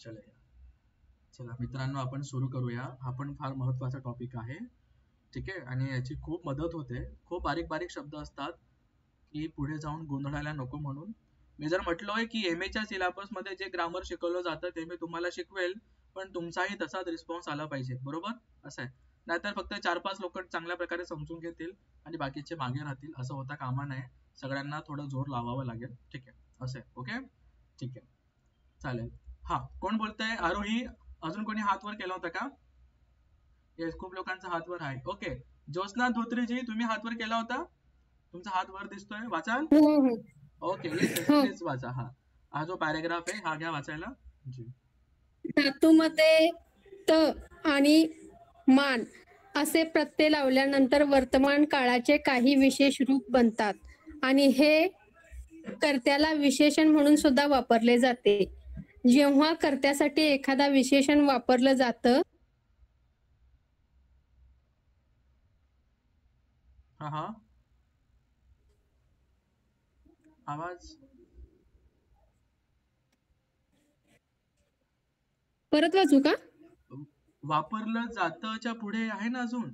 चला चला मित्रांनो, आपण सुरू करूया. हा पण फार महत्वाचा टॉपिक आहे. ठीक आहे, आणि याची खूप मदत होते. खूप बारीक बारीक शब्द असतात की पुढे जाऊन गोंधळायला नको म्हणून मी जर म्हटलोय की MA च्या सिलेबस मध्ये जे ग्रामर शिकवलं जातं ते मी तुम्हाला शिकवेल, पण तुमचाही तसाच रिस्पॉन्स आला पाहिजे. बरोबर? असं आहे. नाहीतर फक्त 4-5 लोक चांगल्या प्रकारे समजून घेतील आणि बाकीचे मागे राहतील. असं होता कामा नये. सगळ्यांना थोडं जोर लावावं लागेल. ठीक आहे, असं आहे. ओके, ठीक आहे, चालेल. हा, कोण बोलतंय? आरोही. अजून कोणी हात वर केला होता का? येस, खूप लोकांचा हात वर आहे. ओके, ज्योत्स्ना धोत्रेजी, तुम्ही हात वर केला होता? तुमचा हात वर दिसतोय, वाचाल? ओके, येस येस, प्लीज वाचा. हा जो पॅरेग्राफ आहे हा घ्या वाचायला. जी. धातूमध्ये त आणि मान असे प्रत्यय लावल्यानंतर वर्तमान काळाचे काही विशेष रूप बनतात आणि हे कर्त्याला विशेषण म्हणून सुद्धा वापरले जाते. जेव्हा कर्त्यासाठी एखादा विशेषण वापरलं जातं हा, आवाज परत वाचू का? वापरलं जातच्या पुढे आहे ना अजून.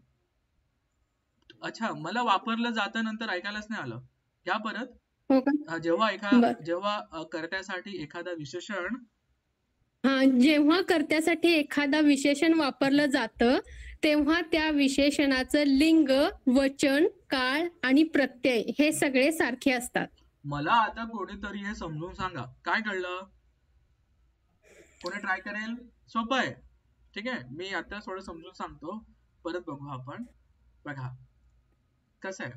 अच्छा, मला वापरलं जातं नंतर ऐकायलाच नाही आलं. घ्या परत. हो का? जेव्हा कर्त्यासाठी एखादा विशेषण जेव्हा कर्त्यासाठी एखादा विशेषण वापरलं जातं तेव्हा त्या विशेषणाचं लिंग, वचन, काळ आणि प्रत्यय हे सगळे सारखे असतात. मला आता कोणीतरी हे समजून सांगा, काय कळलं? कोणी ट्राय करेल? सोपं आहे. ठीक आहे, मी आता थोडं समजून सांगतो, परत बघू आपण. बघा कसं आहे,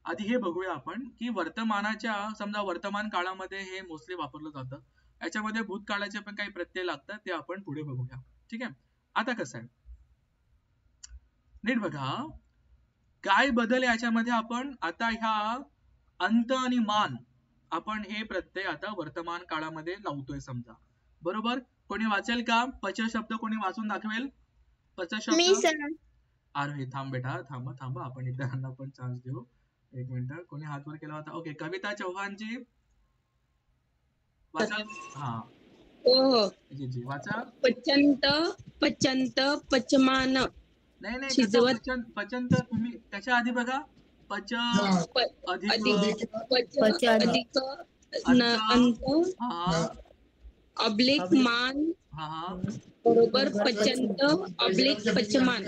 आधी हे बघूया आपण की वर्तमानाच्या, समजा वर्तमान काळामध्ये हे मोस्टली वापरलं जातं. याच्यामध्ये भूतकाळाचे पण काही प्रत्यय लागतात, ते आपण पुढे बघूया. ठीक आहे, आता कसं आहे, नीट बघा काय बदल याच्यामध्ये. आपण आता ह्या अंत आणि मान आपण हे प्रत्यय आता वर्तमान काळामध्ये लावतोय समजा. बरोबर? कोणी वाचेल का? पच शब्द कोणी वाचून दाखवेल? पच शब्द. अरे थांब बेटा, थांबा आपण इतरांना पण चान्स देऊ. एक मिनिट, कोणी हात वर केला होता? ओके, कविता चव्हाणजी वाचा. हा, हो, जी जी वाचा. पचंत पचंत पचमान. नाही शिजवत पचंत तुम्ही त्याच्या आधी बघा. पच अधिक पच पच अधिक अंत हा ऑब्लिक मान हा बरोबर पचंत ऑब्लिक पचमान.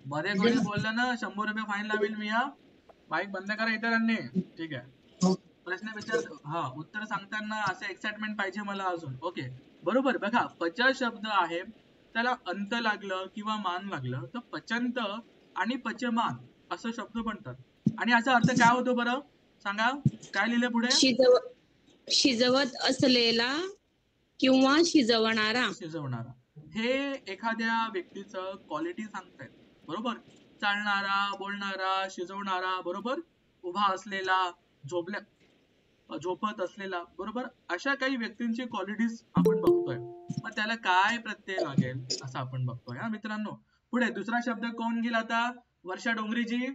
मध्ये कोणी बोललं ना 100 रुपये फाईन लावेल मी. माईक बंद करा इतरांनी. ठीक आहे, प्रश्न विचार. हा, उत्तर सांगताना असं एक्साइटमेंट पाहिजे मला अजून. ओके, बरोबर. बघा, पच शब्द आहे, त्याला अंत लागलं किंवा मान लागलं तर पचंत आणि पचमान असं शब्द बनतात. आणि याचा अर्थ काय होतो बरं सांगा? काय लिहिलं पुढे? शिजवत असलेला किंवा शिजवणारा. हे एखाद्या व्यक्तीचं क्वालिटी सांगतायत. बरोबर? चालणारा, बोलणारा, शिजवणारा. बरोबर? उभा असलेला, झोपत असलेला. बरोबर? अशा काही व्यक्तींची क्वालिटीज आपण बघतोय. मग त्याला काय प्रत्यय लागेल असं आपण बघतोय. हा मित्रांनो, पुढे दुसरा शब्द कोण घेईल आता? वर्षा डोंगरीजी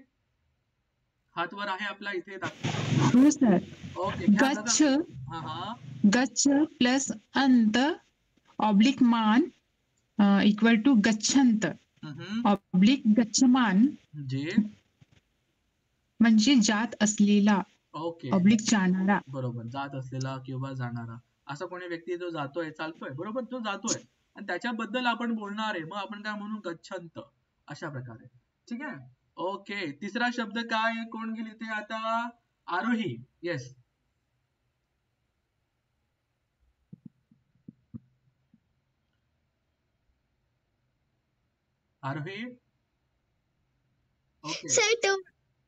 हात वर आहे आपला इथे दाखव. हो सर. ओके, गच्छ हा गच्छ प्लस अंत ऑब्लिक मान इक्वल टू गच्छंत ऑब्लिक गच्छमान जे म्हणजे जात असलेला. ओके, ऑब्लिक जाणारा. बरोबर, जात असलेला किंवा जाणारा. असा कोणी व्यक्ती जो जातोय, चालतोय. बरोबर, जो जातोय आणि त्याच्याबद्दल आपण बोलणार आहे, मग आपण काय म्हणू? गच्छंत, अशा प्रकारे. ठीक आहे, ओके. तिसरा शब्द काय? कोण गेली ते आता? Aarohi. Yes, Aarohi. Okay sir,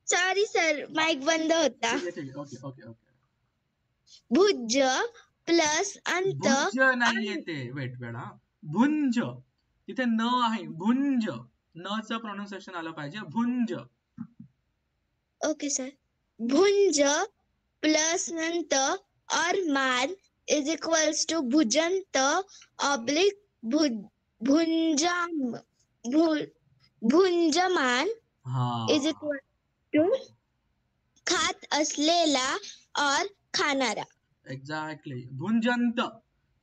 sorry sir, mike बंद होता. Okay okay okay. भुज प्लस अंत. भुंज नाही येते. वेट वेळा, भुंज तिथे न आहे. भुंज, न च प्रोनाउन्सिएशन आलं पाहिजे. भुंज. Okay sir. भुंज प्लस अंत और मान इज इक्वल्स टू भुजंत ऑब्लिक भुंजमान इज इक्वल टू खात असलेला और खाणारा. एक्झॅक्टली. भुंजंत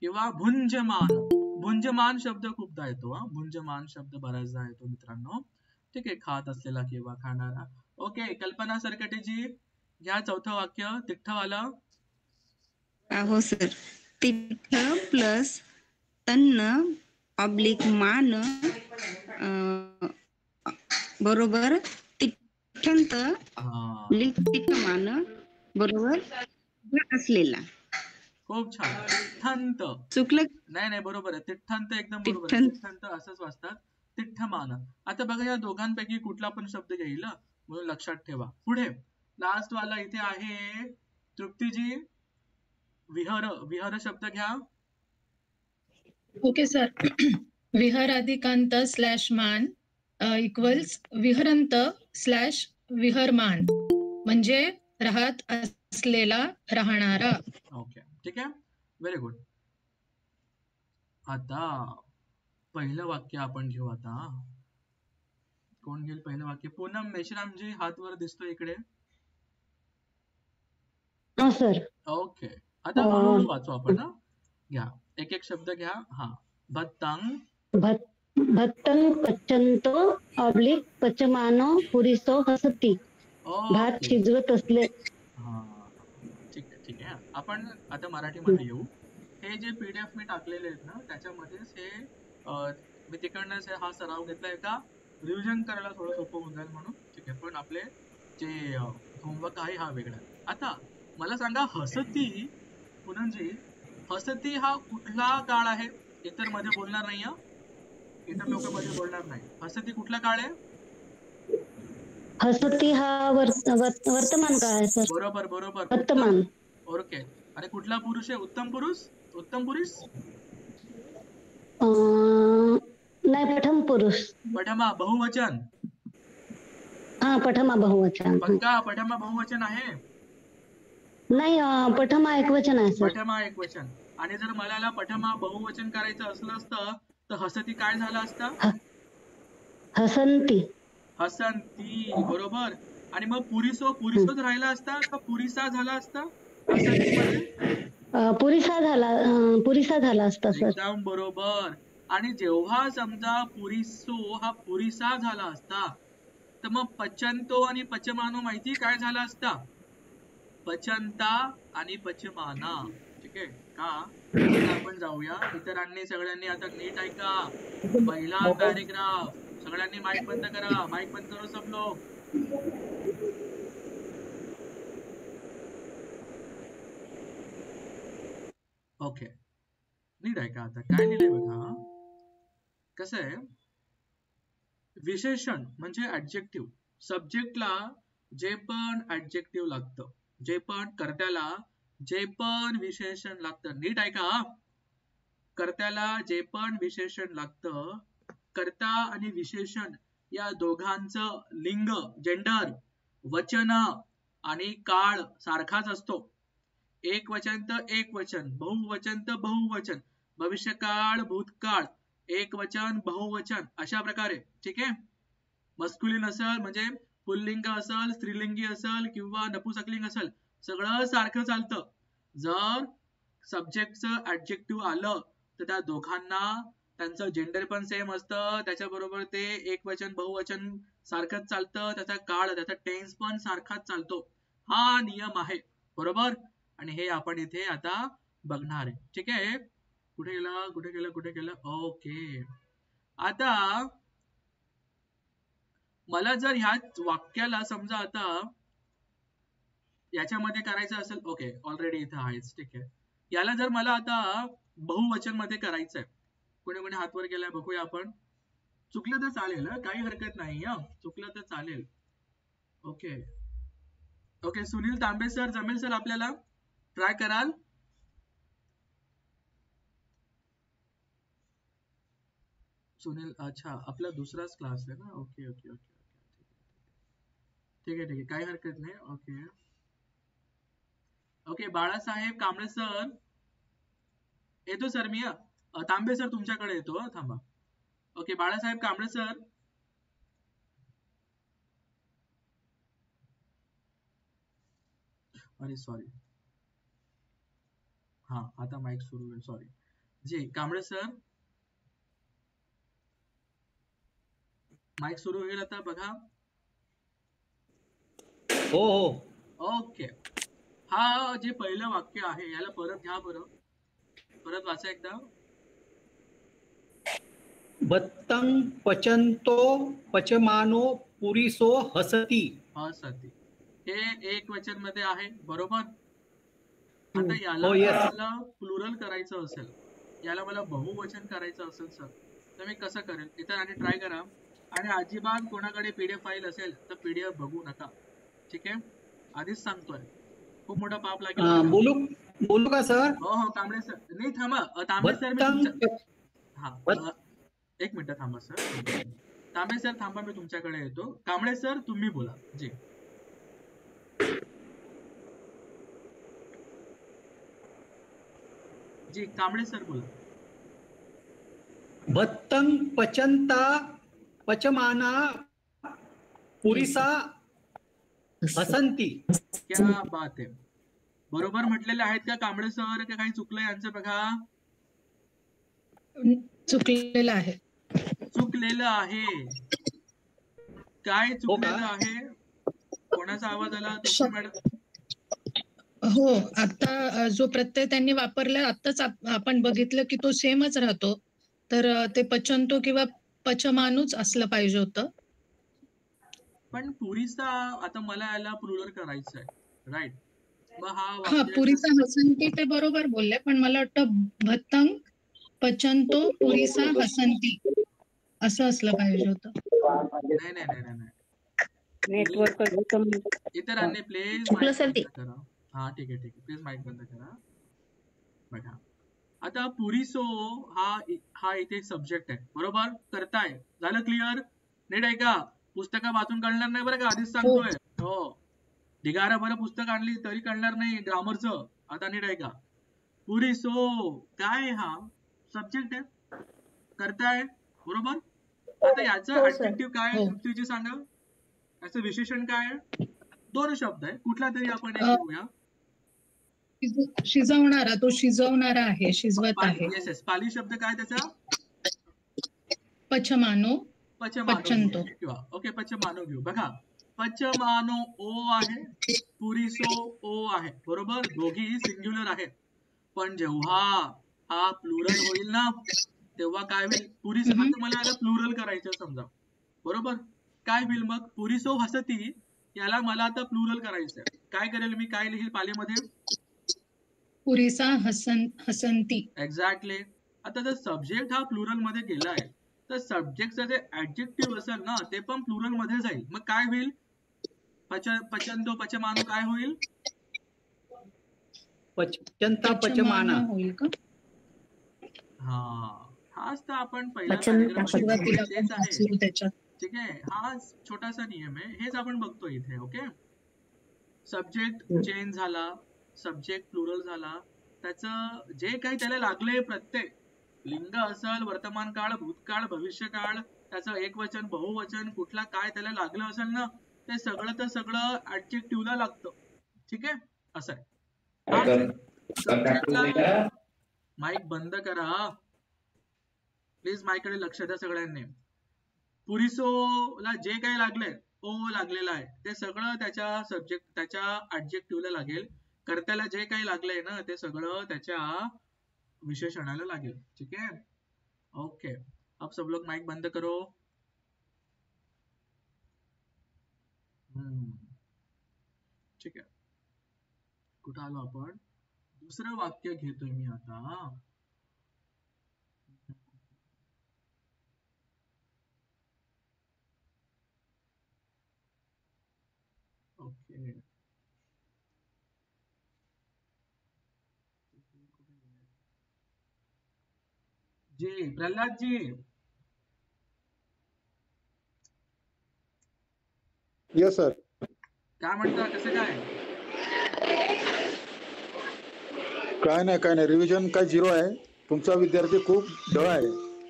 किंवा भुंजमान. भुंजमान शब्द खूपदा येतो हा, भुंजमान शब्द बऱ्याचदा येतो मित्रांनो. ठीक आहे, खात असलेला किंवा खाणारा. ओके, कल्पना सरकटेजी घ्या चौथं वाक्य तिठ्ठवालं. हो सर. तिठ प्लस तन्न ऑब्लिक मान बरोबर तिठ्ठंत हा, मान बरोबर असलेला. खूप छान. तिठ्ठंत. चुकलं नाही नाही, बरोबर आहे, तिठ्ठंत एकदम बरोबर आहे. तिठ्ठंत. तिठ्ठंत असंच वाचतात. तिठ्ठमान. आता बघा या दोघांपैकी कुठला पण शब्द घेईल हं, म्हणून लक्षात ठेवा. पुढे लास्ट वाला इथे आहे तृप्तीजी. विहर. विहर शब्द घ्या. Okay sir. विहराधिकांत स्लॅश मान इक्वल्स विहरंत स्लॅश विहरमान म्हणजे राहत असलेला, राहणारा. ओके, ठीक आहे, व्हेरी गुड. आता पहिलं वाक्य आपण घेऊ. आता कोण घेईल पहिलं वाक्य? पूनम मेश्रामजी हात वर दिसतो इकडे. सर. ओके, आता हळूहळू वाचू आपण हं. घ्या, एक एक शब्द घ्या. हा, भत्तंग. भत्तं पच्चंतो ऑब्लिक पचमानो पुरिसो हसती. भात ओके, शिजवत असले. हा, ठीक आहे, ठीक आहे. आपण आता मराठीमध्ये येऊ. हे जे PDF मी टाकलेले आहेत ना, त्याच्यामध्येच हे मी तिकडनंच हा सराव घेतलाय का रिव्हिजन करायला थोडं सोपं होऊन जाईल म्हणून. ठीक आहे, पण आपले जे होमवर्क आहे हा वेगळा. आता मला सांगा, हसती पूनमजी, हसती हा कुठला काळ आहे? इतर मध्ये बोलणार नाही हं, इतर लोकांमध्ये बोलणार नाही. हसती कुठला काळ आहे? हसती हा वर्तमान काळ आहे सर. बरोबर बरोबर, वर्तमान. ओके. आणि कुठला पुरुष आहे? उत्तम पुरुष, उत्तम पुरुष. नाही, प्रथम पुरुष. पठमा बहुवचन. हा, पठमा बहुवचन. पक्का पठमा बहुवचन आहे? नाही, पठमा एकवचन आहे सर. पठमा एकवचन. आणि जर मला पठमा बहुवचन करायचं असलं असतं तर हसती काय झालं असतं? हसंती. हसंती, बरोबर. आणि मग पुरिसो, पुरिसोच राहिला असता का पुरिसा झाला असता हसंती मध्ये? पुरिसा झाला असता सर. एकदम बरोबर. आणि जेव्हा समजा पुरिसो हा पुरिसा झाला असता तर मग पचंतो आणि पचमानो माहिती काय झाला असता? पचंता आणि पचमाना. ठीक आहे का? आता आपण जाऊया. इतरांनी सगळ्यांनी आता नीट ऐका. पहिला पॅरेग्राफ. सगळ्यांनी माईक बंद करा. माईक बंद करो सब लोग. ओके, नीट ऐका. आता काय लिहिलंय बघा. कसं आहे, विशेषण म्हणजे ऍडजेक्टिव्ह. सब्जेक्टला जे पण ऍडजेक्टिव्ह लागतं, जे पण कर्त्याला जे पण विशेषण लागतं, नीट ऐका. कर्त्याला जे पण विशेषण लागतं, कर्ता आणि विशेषण या दोघांचं लिंग, जेंडर, वचन आणि काळ सारखाच असतो. एक वचन तर एक वचन, बहुवचन तर बहुवचन, भविष्यकाळ, भूतकाळ, एक वचन, बहुवचन, अशा प्रकारे. ठीक आहे. मस्क्युलिन असेल म्हणजे पुल्लिंग असेल, स्त्रीलिंगी असेल किंवा नपुसकलिंग असेल, सगळं सारखं चालतं. जर सब्जेक्टचं ऍडजेक्टिव्ह आलं तर त्या दोघांना त्यांचं जेंडर पण सेम असतं, त्याच्याबरोबर ते एक वचन बहुवचन सारखंच चालतं, त्याचा काळ, त्याचा टेन्स पण सारखाच चालतो. हा नियम आहे, बरोबर. आणि हे आपण इथे आता बघणार आहे. ठीक आहे. कुठे गेलं कुठे गेलं कुठे गेलं? ओके. आता मला जर ह्या वाक्याला समजा आता याच्यामध्ये करायचं असेल, ओके ऑलरेडी इथं आहेच, ठीक आहे. याला जर मला आता बहुवचन मध्ये करायचंय, कोणी कोणी हात वर केलाय बघूया आपण. चुकलं तर चालेल, काही हरकत नाही. चुकलं तर चालेल. ओके ओके, सुनील तांबे सर, जमेल सर आपल्याला? ट्राय कराल? सुनील, अच्छा आपला दुसराच क्लास आहे ना. ओके ओके ओके, ठीक आहे ठीक आहे, काही हरकत नाही. Okay okay, Balasaheb Kamble sir येतो सर मी. तांबे सर तुमच्याकडे येतो, थांबा. Okay, Balasaheb Kamble sir. अरे सॉरी, हा आता माईक सुरू आहे, सॉरी. जी कांबळे सर, माईक सुरू होईल आता बघा. हो हो. ओके. हा जे पहिलं वाक्य आहे याला परत घ्या बरं, परत वाचा एकदा. भत्तं पचन्तो पचमानो पुरिसो हसती. हसती हे एक वचन मध्ये आहे, बरोबर. आता याला हो, yes. मला प्लुरल करायचं असेल, याला मला बहुवचन करायचं असेल सर, तर मी कसं करेल? इथं आणि ट्राय करा. आणि अजिबात कोणाकडे पीडीएफ फाईल असेल तर पीडीएफ बघू नका, ठीक आहे? आधीच सांगतोय, खूप मोठा पाप लागेल बघा. बोलू का सर? हो हो कांबळे सर. नाही थांबा, तांबे सर मी तुमच्या हा एक मिनिट थांबा सर. तांबे सर थांबा, मी तुमच्याकडे येतो. कांबळे सर तुम्ही बोला. जी जी कांबळे सर बोला. भत्तं पचन्ता पचमाना पुरिसा हसंती. क्या बात आहे. बरोबर म्हटलेले आहेत का कांबळे सर, का काही चुकलं यांचं बघा? चुकलेलं आहे. चुकलेलं आहे. काय चुकलेलं आहे? कोणाचा आवाज आला? मॅडम. हो, आता जो प्रत्यय त्यांनी वापरला आताच आपण बघितलं की तो सेमच राहतो. तर ते पचनतो किंवा पचमानूच असलं पाहिजे होतं. पण पुरीसा, आता मला याला प्लुरल करायचं आहे, राईट? मग हा पुरीसा हसंती ते बरोबर बोलले, पण मला वाटतं भत्तं पचन्तो पुरीसा हसंती असं असलं पाहिजे होतं. नाही नाही नाही नाही. इतरांनी प्लीज माईक बंद करा. हा ठीक आहे, प्लीज माईक बंद करा. बघा आता पुरिसो हा इथे सब्जेक्ट आहे, बरोबर? करताय, झालं क्लिअर? नीट ऐका, पुस्तकं वाचून कळणार नाही बरं का, आधीच सांगतोय. हो, ढिगारा बरं पुस्तक आणली तरी कळणार नाही ग्रामरचं. आता नीट ऐका, पुरिसो काय हा सब्जेक्ट आहे, करताय, बरोबर? आता याचं ऍडजेक्टिव्ह काय आहे तुमची सांगा, याचं विशेषण काय आहे? दोन शब्द आहे, कुठला तरी आपण एक घेऊया. शिजवणारा, तो शिजवणारा आहे, शिजवत आहे. येस, पाली शब्द काय त्याचा? पचमानो, पचमानो किंवा ओके पचमानो घेऊ. बघा पचमानो ओ आहे, पुरिसो ओ आहे, बरोबर? दोघी सिंग्युलर आहेत. पण जेव्हा हा प्लुरल होईल ना, तेव्हा काय होईल? पुरिसो, आता मला याला प्लुरल करायचं समजा, बरोबर? काय होईल मग? पुरिसो हसती याला मला आता प्लुरल करायचंय. काय करेल मी? काय लिहिल पालीमध्ये? पुरिसा हसंती. एक्झॅक्टली. आता जर सब्जेक्ट हा प्लुरल मध्ये गेलाय, तर सब्जेक्टचं जे ऍडजेक्टिव्ह असेल ना, ते पण प्लुरल मध्ये जाईल. मग काय होईल? पचन्तो पचमानो काय होईल? पचन्ता पचमाना होईल का? हाच तर आपण पहिला पॅराग्राफ आहे, ठीक आहे? हा छोटासा नियम आहे, हेच आपण बघतो इथे. ओके, सब्जेक्ट चेंज झाला, सब्जेक्ट प्लुरल झाला, त्याचं जे काही त्याला लागले प्रत्यय, लिंग असेल, वर्तमान काळ, भूतकाळ, भविष्यकाळ, त्याचं एकवचन, बहुवचन, कुठला काय त्याला लागलं असेल ना, ते सगळं तर सगळं ऍडजेक्टिव्हला लागतं, ठीक आहे? असं आहे. माईक बंद करा प्लीज, माईकडे लक्ष द्या सगळ्यांनी. पुरिसोला जे काही लागलंय, ओ लागलेला आहे, ते सगळं त्याच्या सब्जेक्ट, त्याच्या ऍडजेक्टिव्हला लागेल. कर्त्याला जे काही लागलंय ना, ते सगळं त्याच्या विशेषणाला लागेल, ठीक आहे? ओके, अब सब लोग माइक बंद करो. ठीक आहे, कुठं आलो आपण? दुसरं वाक्य घेतोय मी आता. ओके, जी प्रल्हाद जी. Yes sir. काय म्हणता, कसं काय? काय नाही, रिव्हिजन काय 0 आहे. तुमचा विद्यार्थी खूप डळ आहे,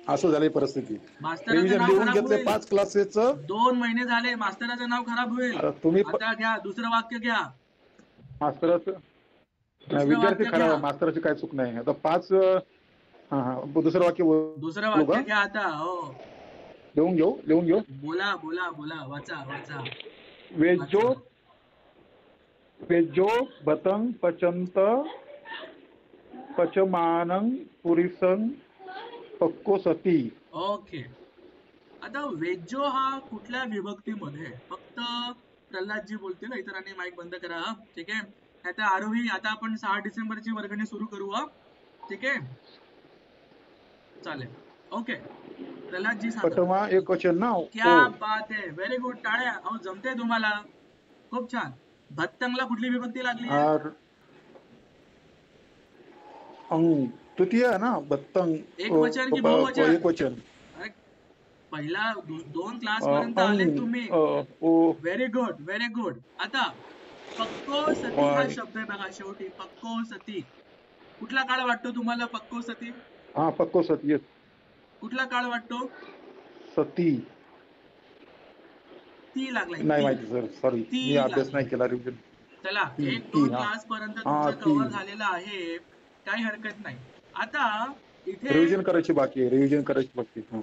असं झाली परिस्थिती. रिव्हिजन लिहून घेतले 5 क्लासेसचं. 2 महिने झाले, मास्तराचं नाव खराब होईल. तुम्ही आता घ्या, दुसरं वाक्य घ्या. मास्तराचं विद्यार्थी खराब आहे, मास्तराची काय चूक नाही. आता दुसरं वाक्य दुसरं बोलू वाक्य का? घ्या आता. हो, लिहून घेऊ. बोला बोला बोला, वाचा. वेज्जो भतं पचंत पचमानं पुरीसं पक्को सती. ओके. आता वेज्जो हा कुठल्या विभक्तीमध्ये आहे? फक्त प्रल्हादजी बोलतील, इतरांनी माईक बंद करा. ठीक आहे. आता आरोही, आता आपण 6 डिसेंबरची वर्गणी सुरू करू. ठीक आहे, चालेल. ओके, प्रल्हादजी सांगा. पटमा एकवचन ना. क्या बात आहे, व्हेरी गुड, टाळ्या. अहो, जमते तुम्हाला, खूप छान. भत्तंगला कुठली विभक्ती लागली आहे? तृतीय आहे ना. भत्तंग एकवचन की बहुवचन? एकवचन. पहिला 2 क्लास पर्यंत आले तुम्ही. Very good. आता पक्को सती हा शब्द आहे बघा शेवटी. पक्को सती कुठला काळ वाटतो तुम्हाला? पक्को सती. पक्को सती. कुठला काळ वाटतो? सती ती लागलाय. नाही माहिती सर, सॉरी, मी अभ्यास नाही केला. रिव्हिजन. चला, 1-2 क्लास पर्यंत तुमचं कव्हर झालेलं आहे, काही हरकत नाही. आता इथे रिव्हिजन करायची बाकी आहे.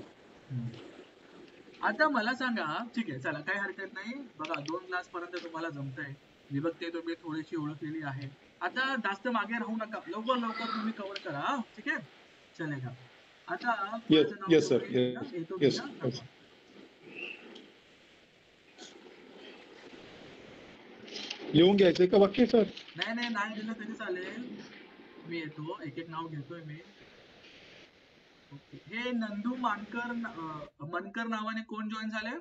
आता मला सांगा. ठीक आहे, चला, काही हरकत नाही. बघा, 2 क्लास पर्यंत तुम्हाला जमतंय. विभक्ती तुम्ही थोडीशी ओळखलेली आहे. आता जास्त मागे राहू नका, लवकर तुम्ही कव्हर करा. ठीक आहे, चलेगा. आता येस सर, येस. लिहून घ्यायचंय का वाक्य सर? नाही दिलं तरी चालेल. मी येतो, एक नाव घेतोय मी. हे नंदू मनकर नावाने कोण जॉईन झाले?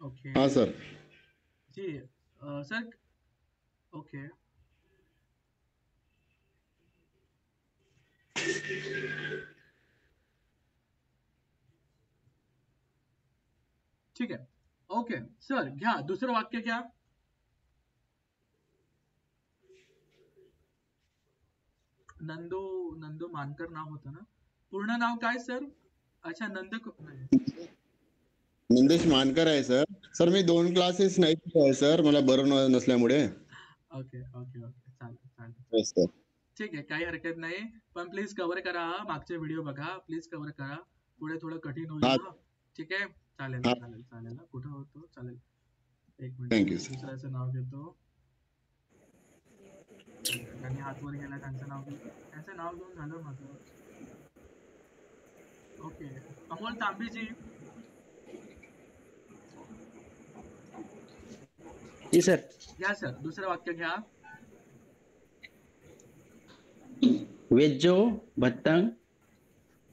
ओके. हाँ सर जी सर. ओके. ठीक आहे. ओके सर, घ्या दुसरं वाक्य घ्या. नंदू मानकर नाव होतं ना? पूर्ण नाव काय सर? अच्छा, नंदेश मानकर आहे सर. सर मी 2 क्लासेस नाही केले सर, मला बरं नसल्यामुळे. ओके, चालेल. ठीक आहे, काही हरकत नाही. पण प्लीज कव्हर करा, मागचे व्हिडिओ बघा, प्लीज कव्हर करा. पुढे थोडं कठीण होईल. ठीक आहे, चालेल. कुठं होतो? चालेल, एक मिनिट. दुसऱ्याचं नाव घेतो. त्यांनी हात वर गेला, त्यांचं नाव घेऊन झालं माझं. ओके, अमोल तांबेजी. सर घ्या सर, दुसरं वाक्य घ्या. वेज्जो भत्तंग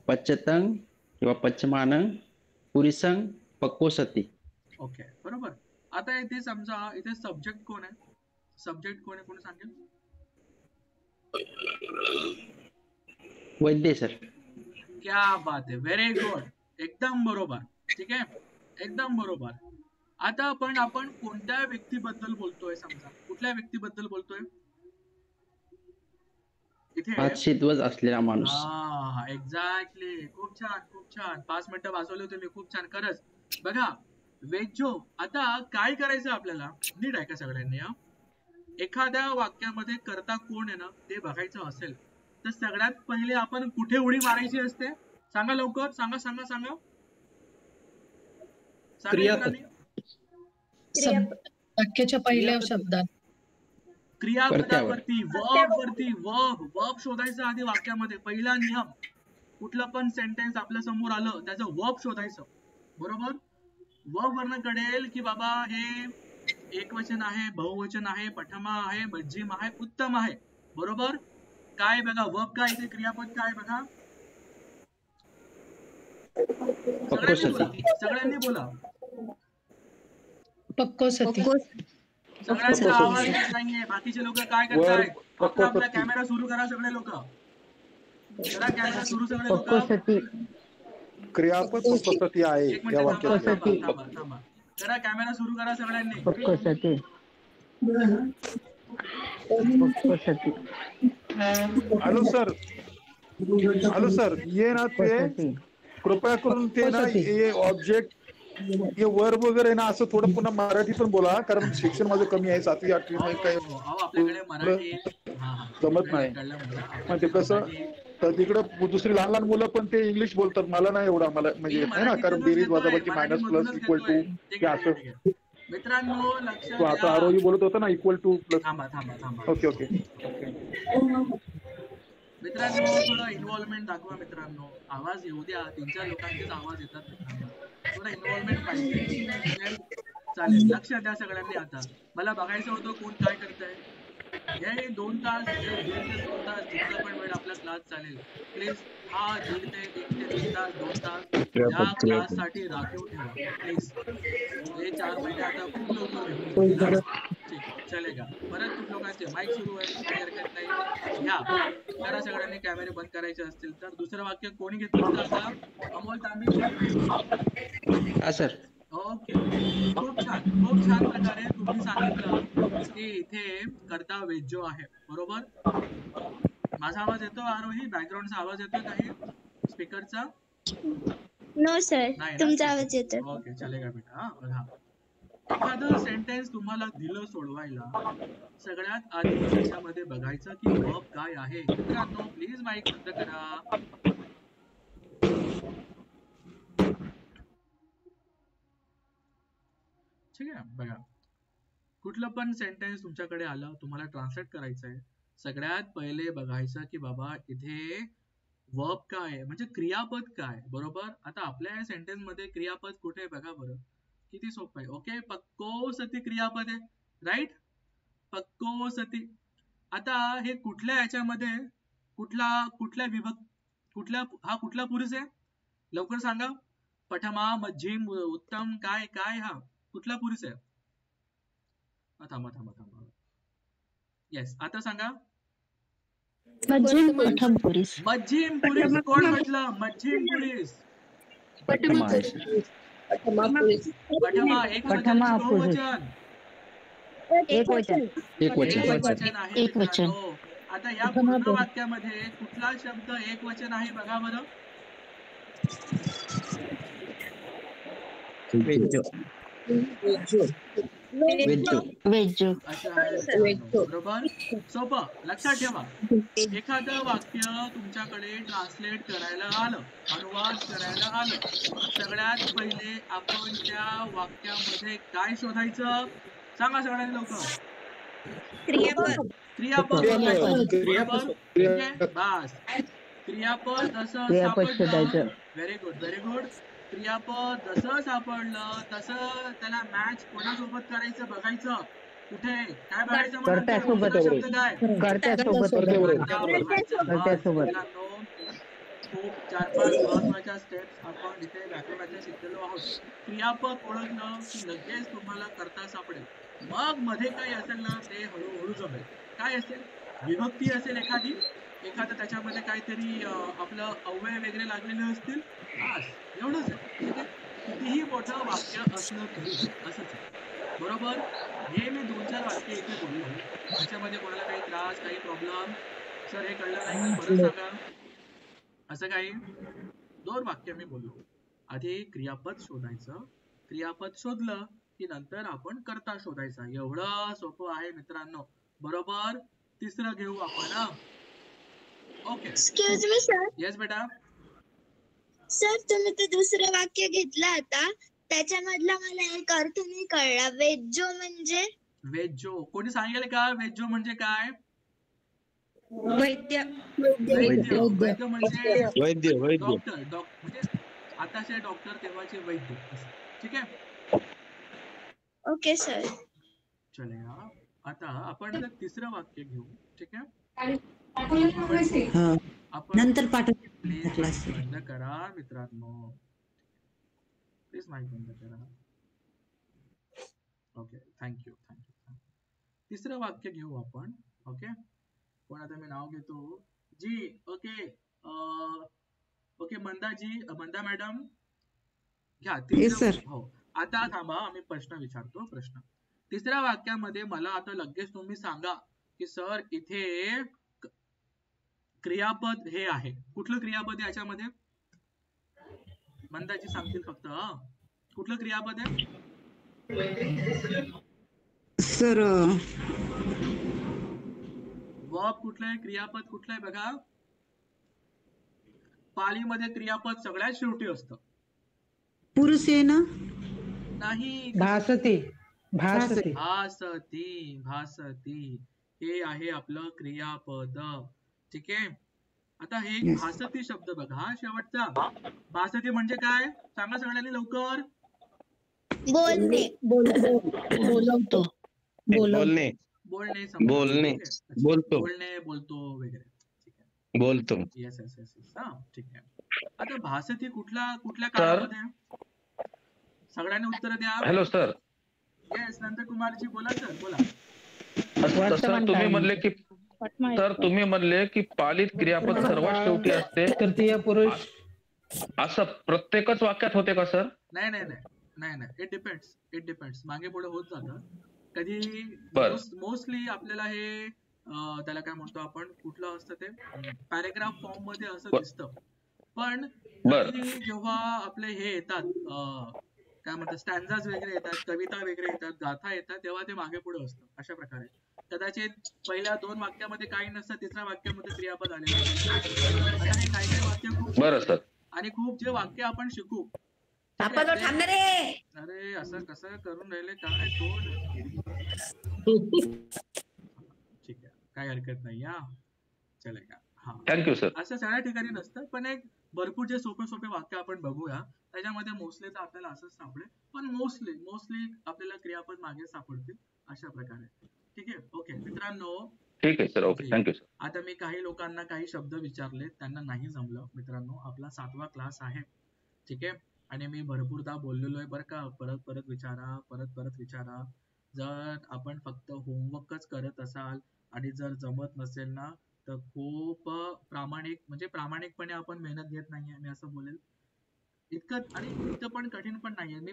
पच्चतंग किंवा पच्चमानं पुरीसंग पक्को सती. ओके, बरोबर. आता इथे समजा, इथे सब्जेक्ट कोण आहे? कोण सांगेल? वैद्य सर. क्या बात आहे, व्हेरी गुड, एकदम बरोबर. ठीक आहे, एकदम बरोबर. आता आपण कोणत्या व्यक्तीबद्दल बोलतोय? समजा, कुठल्या व्यक्तीबद्दल बोलतोय? इथे शीतवज असलेला माणूस. एक्झॅक्टली. खूप छान. 5 मिनिटं वाचवले होते मी, खूप छान. खरंच बघा, वेज्जो. आता काय करायचं आपल्याला? नीट आहे का सगळ्यांनी? एखाद्या वाक्यामध्ये कर्ता कोण आहे ना, ते बघायचं असेल तर सगळ्यात पहिले आपण कुठे उडी मारायची असते? सांगा लवकर, सांगा. वाक्याच्या पहिल्या शब्दात क्रियापदावरती, वर्ब शोधायचं आधी वाक्यामध्ये. पहिला नियम, कुठलं पण सेंटेन्स आपल्या समोर आलं त्याचं वर्ब शोधायचं. बरोबर. वर्ब वरनं कळेल की बाबा हे एकवचन आहे, बहुवचन आहे, पठमा आहे, मध्यम आहे, उत्तम आहे. बरोबर. काय बघा, वर्ब काय, इथे क्रियापद काय बघा. सगळ्यांनी बोला. पक्को सती. सगळ्यांचा आवाज येत नाहीये. बाकीचे लोक काय करताय? आपला कॅमेरा सुरू करा सगळे लोक. करा कॅमेरा सुरू सगळे लोक. क्रियापद पक्को सती आहे या वाक्यात. थांबा. करा कॅमेरा सुरू करा सगळ्यांनी. पक्को सती. हॅलो सर, ये ना ते कृपया करून ते ना हे ऑब्जेक्ट हे वर्ब वगैरे ना असं थोडं पुन्हा मराठी पण बोला, कारण शिक्षण माझं कमी आहे 7वी 8वी मध्ये काही आपल्याकडे मराठी जमत नाही. मग ते कसं तर तिकडं दुसरी लहान लहान मुलं पण ते इंग्लिश बोलतात, मला नाही एवढं मला म्हणजे आहे ना, कारण बेरीज वजाबाकी मायनस प्लस इक्वल टू हे असं. मित्रांनो लक्ष तो आता आरोही बोलत होता ना इक्वल टू प्लस. थांबा. ओके ओके मित्रांनो थोडं इन्व्हॉल्वमेंट दाखवा मित्रांनो, आवाज येऊ द्या, 3-4 लोकांचेच आवाज येतात मित्रांनो, थोडं इन्व्हॉल्वमेंट पाहिजे. चालेल, लक्ष द्या सगळ्यांनी. आता मला बघायचं होतं कोण काय करतंय. हे 2 तास, हे 1.5 ते 2 तास जितका पण वेळ आपला क्लास चालेल, प्लीज हा 1.5 ते 1 ते 3 तास 2 तास या क्लास साठी राखीव ठेवा प्लीज. हे 4 महिने आता खूप लवकर निघून गेले. ठीक चलेगा. परत खूप लोकांचे माईक सुरू आहे, काही हरकत नाही, घ्या करा. सगळ्यांनी कॅमेरे बंद करायचे असतील तर. दुसरं वाक्य कोणी घेतलं होतं आता? अमोल तांबे. हा सर. ओके, खूप छान प्रकारे तुम्ही सांगितलं की इथे कर्ता वेज्जो आहे, बरोबर. माझा आवाज येतो आरोही? बॅकग्राऊंडचा आवाज येतो काही स्पीकरचा? नो सर, तुमचा आवाज येतो. ओके चलेगा बेटा. बघा, एखादं सेंटेन्स तुम्हाला दिलं सोडवायला, सगळ्यात आधी त्याच्यामध्ये बघायचं की वर्ब काय आहे. मित्रांनो प्लीज माईक बंद करा. ठीक आहे, बघा कुठलं पण सेंटेन्स तुमच्याकडे आलं, तुम्हाला ट्रान्सलेट करायचं आहे, सगळ्यात पहिले बघायचं की बाबा इथे वर्ब काय आहे, म्हणजे क्रियापद काय, बरोबर. आता आपल्या या सेंटेन्स मध्ये क्रियापद कुठे आहे बघा बरं, किती सोपं आहे. ओके, पक्को सती क्रियापद आहे, राईट, पक्को सती. आता हे कुठल्या याच्यामध्ये कुठल्या विभक्त कुठला पुरुष आहे, लवकर सांगा. पठमा, मध्यम, उत्तम, काय हा कुठला पुरुष आहे? थांबा. येस, आता सांगा. मध्यम पुरुष. मध्यम पुरुष कोण म्हटलं? मध्यम पुरुष पठमा, एक वचन आहे मित्रांनो. आता या पूर्ण वाक्यामध्ये कुठला शब्द एक वचन आहे बघा बरं. बरोबर, सोपं, लक्षात ठेवा. एखादं वाक्य तुमच्याकडे ट्रान्सलेट करायला आलं, अनुवाद करायला आलं, सगळ्यात पहिले आपण त्या वाक्यामध्ये काय शोधायचं सांगा सगळ्यांनी लवकर. क्रियापद. बस, क्रियापद जसं सापडलं, व्हेरी गुड. क्रियापद जसं सापडलं तसं त्याला मॅच कोणासोबत करायचं बघायचं. कुठे काय बघायचं म्हणजे शब्द काय, खूप 4-5 महत्वाच्या स्टेप्स आपण इथे व्याकरणाच्या शिकलेलो आहोत. क्रियापद ओळखलं की लगेच तुम्हाला कर्ता सापडेल. मग मध्ये काही असेल ना ते हळूहळू जमेल. काय असेल, विभक्ती असेल एखादं त्याच्यामध्ये काहीतरी आपलं अव्यय वगैरे लागलेले असतील, बस एवढंच आहे. ठीक आहे, कितीही मोठं वाक्य असलं तरी असंच आहे, बरोबर. हे मी 2-4 वाक्य इथे बोललो, त्याच्यामध्ये कोणाला काही त्रास, काही प्रॉब्लेम, सर हे कळलं नाही तर परत सांगा, असं काही. 2 वाक्य मी बोललो. आधी क्रियापद शोधायचं, क्रियापद शोधलं की नंतर आपण कर्ता शोधायचा. एवढं सोपं आहे मित्रांनो, बरोबर. तिसरं घेऊ आपण. Okay, excuse me sir. Yes बेटा. सर तुम्ही ते दुसरं वाक्य घेतलं आता, त्याच्यामधला मला एक अर्थ नाही कळला. वेज्जो म्हणजे? वेज्जो कोणी सांगेल का? वेज्जो म्हणजे काय? वैद्य म्हणजे वैद्य डॉक्टर, म्हणजे आताचे डॉक्टर तेव्हाचे वैद्य, ठीक आहे. Okay sir. चलेगा. आता आपण तिसरं वाक्य घेऊ, ठीक आहे. नंतर प्लीज बंद करा मित्रांनो, प्लीज माईक बंद करा. Okay, thank you. तिसरं वाक्य घेऊ आपण. ओके, पण आता मी नाव घेतो जी. ओके मंदा मॅडम घ्या. हो, आता थांबा, आम्ही प्रश्न विचारतो. तिसऱ्या वाक्यामध्ये मला आता लगेच तुम्ही सांगा की सर इथे क्रियापद हे आहे. कुठलं क्रियापद आहे याच्यामध्ये? मंदाजी सांगतील फक्त. कुठलं क्रियापद आहे सर वर्ब कुठलं आहे, क्रियापद कुठलं आहे बघा. पालीमध्ये क्रियापद सगळ्यात शेवटी असतं. पुरुषेन नाही, भासते भासते भासती भासती हे आहे आपलं क्रियापद. ठीक आहे. आता हे भासती शब्द बघा, हा शेवटचा. भासती म्हणजे काय सांगा सगळ्यांनी लवकर. बोलणे. बोलवतो. बोलणे बोलणे बोलणे बोलतो बोलणे बोलतो वगैरे. बोलतो. Yes yes yes yes. हा ठीक आहे. आता भासती कुठल्या काळामध्ये, सगळ्यांनी उत्तर द्या. Hello sir. येस नंदकुमारजी बोला सर, बोला. सर तुम्ही म्हणले की पालित क्रियापद सर्वात शेवटी असते, तृतीय पुरुष असं प्रत्येकच वाक्यात होते का सर? नाही नाही नाही नाही नाही, इट डिपेंड्स मागे पुढे होत जातं कधी. मोस्टली आपल्याला हे त्याला काय म्हणतो आपण, कुठलं असतं ते पॅरेग्राफ फॉर्म मध्ये असं दिसतं. पण जेव्हा आपले हे येतात काय म्हणतात स्टॅन्झाज वगैरे येतात, कविता वगैरे येतात, गाथा येतात, तेव्हा ते मागे पुढे असतं. अशा प्रकारे कदाचित पहिल्या 2 वाक्यामध्ये काही नसतं, तिसऱ्या वाक्यामध्ये क्रियापद आलेलं असतं. आता हे काही वाक्य खूप आणि खूप जे वाक्य आपण शिकू. अरे असं कसं करून राहिले काय ठीक आहे, काही हरकत नाही. चलेगा. हा थँक्यू सर. असं सगळ्या ठिकाणी नसतं, पण एक भरपूर जे सोपे वाक्य आपण बघूया त्याच्यामध्ये मोस्टली तर आपल्याला असंच सापडेल, पण मोस्टली आपल्याला क्रियापद मागे सापडतील अशा प्रकारे. ठीक आहे. ओके मित्रांनो. ठीक आहे सर. Okay thank you sir. आता मी काही लोकांना काही शब्द विचारले, त्यांना नाही जमलं. मित्रांनो आपला 7वा क्लास आहे. ठीक आहे. आणि मी भरपूरदा बोललेलो आहे बरं का, परत विचारा. जर आपण फक्त होमवर्कच करत असाल आणि जर जमत नसेल ना, तर खूप प्रामाणिकपणे आपण मेहनत घेत नाहीये, मी असं बोलेल. इतकं पण कठीण पण नाहीये. मी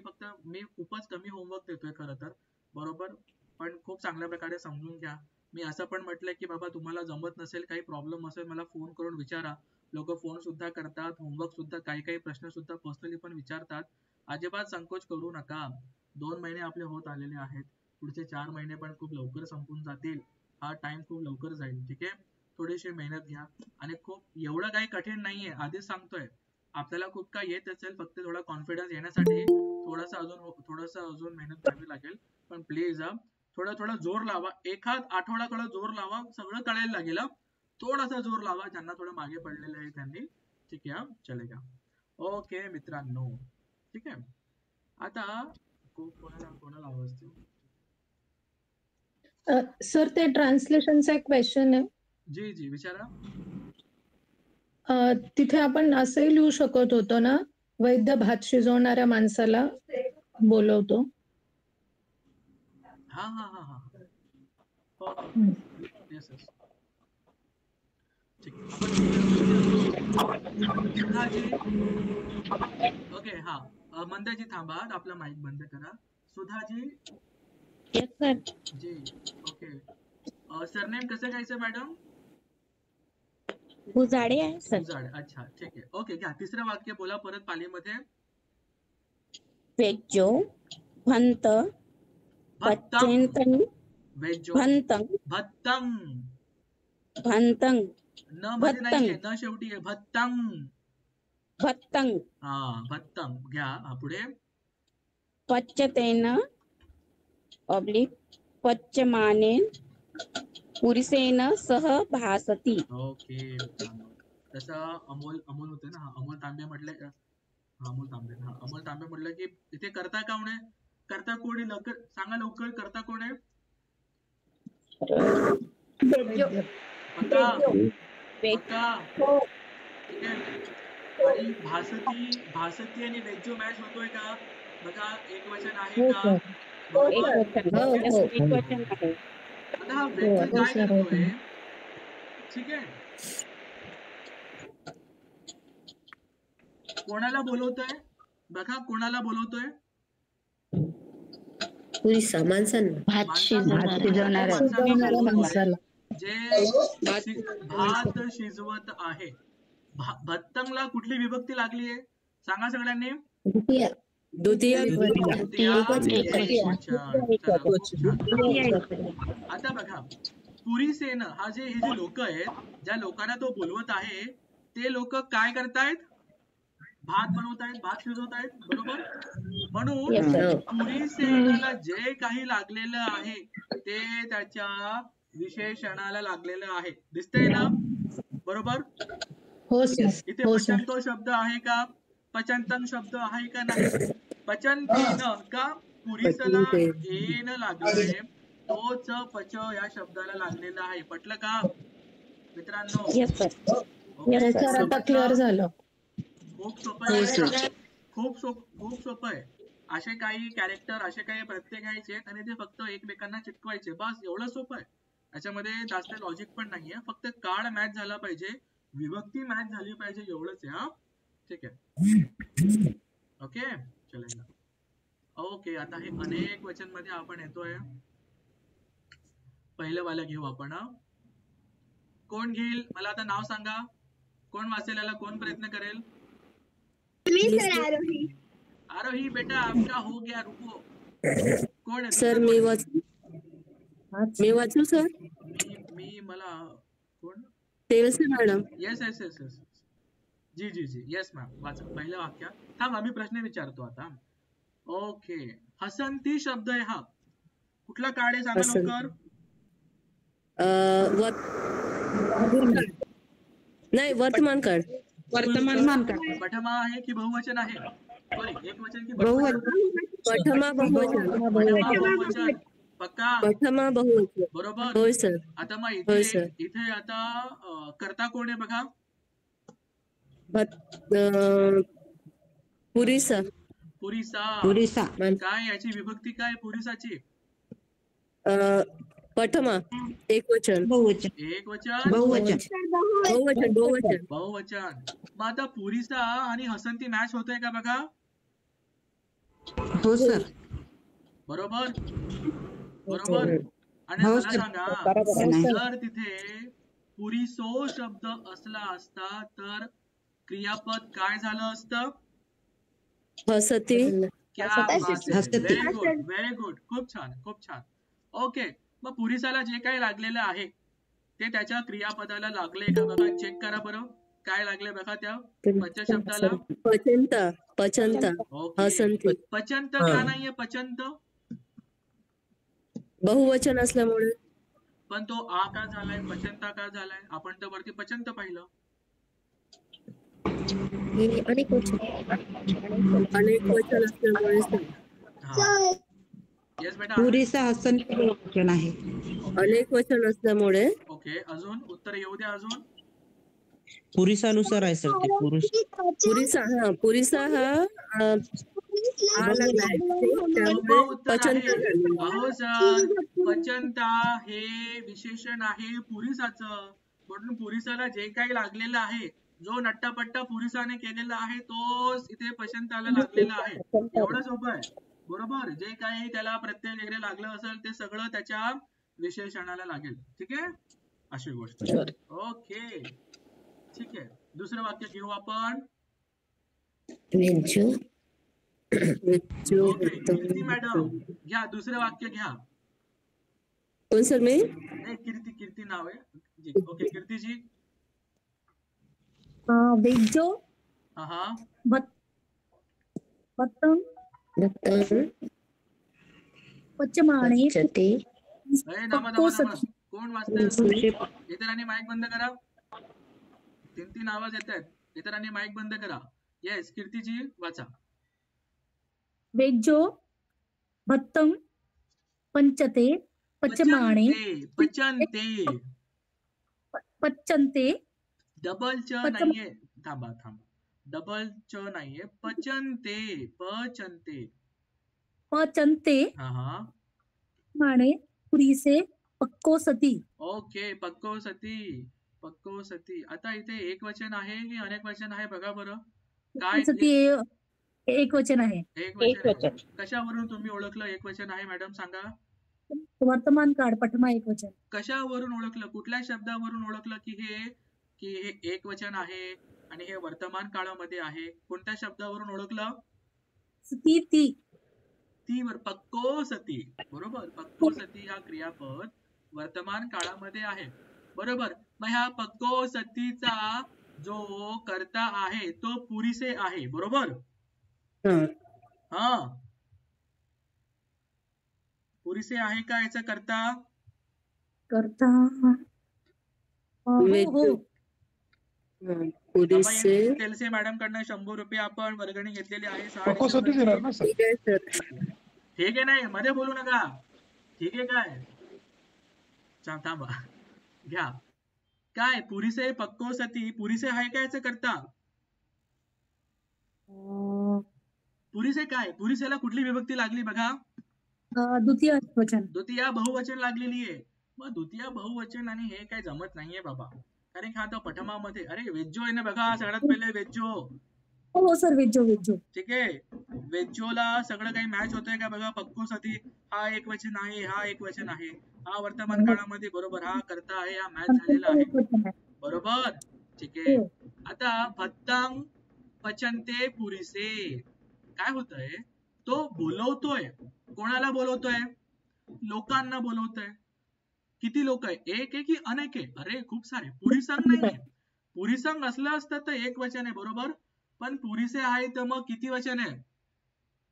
खूपच कमी होमवर्क देतोय खरं तर, बरोबर. पण खूप चांगल्या प्रकारे समजून घ्या. मी असं पण म्हटलंय की बाबा तुम्हाला जमत नसेल, काही प्रॉब्लेम असेल, मला फोन करून विचारा. लोक फोन सुद्धा करतात, होमवर्क सुद्धा, काही प्रश्न सुद्धा पर्सनली पण विचारतात. अजिबात संकोच करू नका. 2 महिने आपले होत आलेले आहेत, पुढचे 4 महिने पण खूप लवकर संपून जातील. हा टाइम खूप लवकर जाईल. ठीक आहे. थोडीशी मेहनत घ्या आणि खूप एवढं काही कठीण नाहीये, आधीच सांगतोय. आपल्याला खूप काय येत असेल, फक्त थोडा कॉन्फिडन्स येण्यासाठी थोडंसं अजून मेहनत घ्यावी लागेल. पण प्लीज थोडा जोर लावा. एखाद आठवडा जोर लावा, सगळं कळायला लागेल. थोडासा जोर लावा, ज्यांना थोडं मागे पडलेलं आहे त्यांनी. ठीक आहे. चलेगा. ओके मित्रांनो. ठीक आहे. आता कोणाला आवाज देऊ. सर ते ट्रान्सलेशनचा एक क्वेश्चन आहे. जी विचारा. तिथे आपण असंही लिहू शकत होतो ना, वैद्य भात शिजवणाऱ्या माणसाला बोलवतो. हा येस. ठीक ओके. हा मंदाजी थांबा, आपला माईक बंद करा. सुधाजी. Yes sir. जी ओके. सरनेम कसं घ्यायचं मॅडम? उजाडे आहे सर. उजाडे. अच्छा ठीक आहे. ओके घ्या. तिसरं वाक्य बोला परत पालीमध्ये. वेज्जो भंत पच्चेंतन भंतंग न मध्ये नाहीये, न शेवटी आहे. भत्तंग. हा भत्तंग घ्या. पुढे. पच्यतेन पच्यमानेन पुरुषेन सह भासती. ओके. तसं अमोल होते ना, अमोल तांबे म्हटले. अमोल तांबे म्हटलं की इथे करता कोण आहे? करता कोण आहे? लवकर सांगा, लवकर करता कोण आहे? पक्का. आणि भासती आणि वेज्जो मॅच होतोय का बघा. एक वचन आहे का? आता हा वेज्जो काय करतोय? ठीक आहे. कोणाला बोलवतोय बघा, कोणाला बोलवतोय? भात शिजवणाऱ्या माणसाला. जे भात शिजवत आहे. भत्तंगला कुठली विभक्ती लागली आहे? सांगा सगळ्यांनी. द्वितीय आता बघा पुरीसेन हे जे लोक आहेत, ज्या लोकांना तो बोलवत आहे, ते लोक काय करतायत? भात बनवतायत, भात शिजवतायत, बरोबर. म्हणून पुरीसेनाला जे काही लागलेलं आहे ते त्याच्या विशेषणाला लागलेलं आहे. दिसतंय ना? बरोबर. हो सर. इथे पचंतो शब्द आहे का? पचंतन शब्द आहे का नाही? पचंतेन का पुरीसला एन लागलंय, तोच पच या शब्दाला लागलेला आहे. पटलं का मित्रांनो? आता क्लिअर झालं. खूप सोपं आहे. खूप सोपं आहे. असे काही कॅरेक्टर, असे काही प्रत्यय घ्यायचे आणि ते फक्त एकमेकांना चिटकवायचे, बस एवढं सोपं आहे. याच्यामध्ये जास्त लॉजिक पण नाहीये, फक्त काळ मॅच झाला पाहिजे, विभक्ती मॅच झाली पाहिजे, एवढंच आहे. हा ठीक आहे. ओके चलेगा. ओके आता हे अनेक वचन मध्ये आपण येतोय. पहिलं वाला घेऊ आपण. कोण घेईल? मला आता नाव सांगा. कोण वाचेल याला? कोण प्रयत्न करेल? आरोही बेटा आपका हो गया, रुको. कोण आहे? सर मी वाचू सर. मी मला कोण? Telse madam. Yes yes yes yes जी जी जी येस मॅम, वाचा पहिलं वाक्य. थांब आम्ही प्रश्न विचारतो आता. ओके हसंती शब्द आहे हा, कुठला काळ आहे सांगा लवकर. नाही वर्तमान काळ. वर्तमान काळ. पठमा आहे की बहुवचन आहे? सॉरी एकवचन की पठमा बहुवचन. पक्का? पठमा बहुवचन. बरोबर. होय सर. आता मग इथे आता कर्ता कोण आहे बघा? पुरीसा. पुरीसा. काय याची विभक्ती काय पुरीसाची? पठमा एकवचन. बहुवचन. मग आता पुरीसा आणि हसंती मॅच होतंय का बघा? हो सर. बरोबर. आणि मला सांगा जर तिथे पुरीसो शब्द असला असता तर क्रियापद काय झालं असतं? हसती. Very good. खूप छान. ओके मग पुरीसाला जे काही लागलेलं आहे ते त्याच्या क्रियापदाला लागले का बघा, चेक करा बरं. काय लागले बघा त्या पच शब्दाला? पचंत. हसंती. पचंत का नाहीये? पचंत बहुवचन असल्यामुळे. पण तो आ का झालाय? पचंता का झालाय? आपण तर वरती पचंत पाहिलं. अनेक वचन असल्यामुळे. येस बेटा. पुरीसा हसंती बहुवचन आहे. अनेक वचन असल्यामुळे. ओके अजून उत्तर येऊ द्या. अजून पुरीसानुसार आहे सर ते. पुरीसा हा पचंता हे विशेषण आहे पुरीसाचं, म्हणून पुरीसाला जे काही लागलेलं आहे, जो नट्टापट्टा पुरीसाने केलेला आहे तोच इथे पचंताला लागलेला आहे. एवढं सोपं आहे. बरोबर. जे काही त्याला प्रत्यय वगैरे लागलं असेल ते सगळं त्याच्या विशेषणाला लागेल. ठीक आहे अशी गोष्ट. ओके ठीक आहे. दुसरं वाक्य घेऊ आपण. कीर्ती मॅडम घ्या, दुसरं वाक्य घ्या. कोण सर? मी कीर्ती नाव आहे. ओके कीर्तीजी. वेज्जो पचमाणे कोण वाचतंय? इतरांनी माईक बंद करा. तीन आवाज येत आहेत. इतरांनी माईक बंद करा. येस कीर्तीजी वाचा. वेज्जो भत्तम पंचते पचमाणे पचंते. डबल च नाहीये. थांबा डबल च नाहीये. पचंते माणे पुरीसे पक्कोसती. ओके पक्कोसती. आता इथे एक वचन आहे की अनेक वचन आहे बघा बरं. काय? एक वचन आहे. एक वचन. कशावरून तुम्ही ओळखलं एक वचन आहे मॅडम सांगा? वर्तमान काळ पठमा एक वचन. कशावरून ओळखलं? कुठल्या शब्दावरून ओळखलं की हे की हे एक वचन आहे आणि हे वर्तमान काळामध्ये आहे. कोणत्या शब्दावरून ओळखलं? ती ती ती पक्को सती. बरोबर, पक्को सती हा क्रियापद वर्तमान काळामध्ये आहे. बरोबर. मग ह्या पक्को सतीचा जो कर्ता आहे तो पुरीसे आहे. बरोबर. हा, पुरीसे आहे का याचा कर्ता? करता हो तेलसे मॅडम कडनं 100 रुपये आपण वर्गणी घेतलेली आहे. 6 पक्को सतीच येणार ना सर? ठीक आहे, नाही मध्ये बोलू नका. ठीक आहे काय? थांबा, घ्या. काय पुरीसे पक्को सती, पुरीसे आहे का याचं करता? पुरीसे काय? पुरीसेला कुठली विभक्ती लागली बघा? द्वितीय वचन. द्वितीय बहुवचन लागलेली आहे. मग द्वितीय बहुवचन आणि हे काही जमत नाहीये बाबा. कारण हा तो पठमामध्ये, अरे वेज्जो आहे ना बघा, सगळ्यात पहिले वेज्जो. हो सर, वेज्जो. ठीक आहे, वेज्जोला सगळं काही मॅच होतंय का बघा? पक्को सती हा एक वचन आहे, हा एक वचन आहे, हा वर्तमान काळामध्ये बरोबर, हा करता आहे, हा मॅच झालेला आहे. बरोबर. ठीक आहे. आता भत्तंग पचनते पुरीसे काय होतंय? तो बोलवतोय. कोणाला बोलवतोय? लोकांना बोलवतोय. किती लोक आहे? एक आहे की अनेक आहे? अरे खूप सारे. पुरीसंग नाहीये. पुरीसंग असलं असतं तर एक वचन आहे. बरोबर. पण पुरीसे आहे तर मग किती वचन आहे?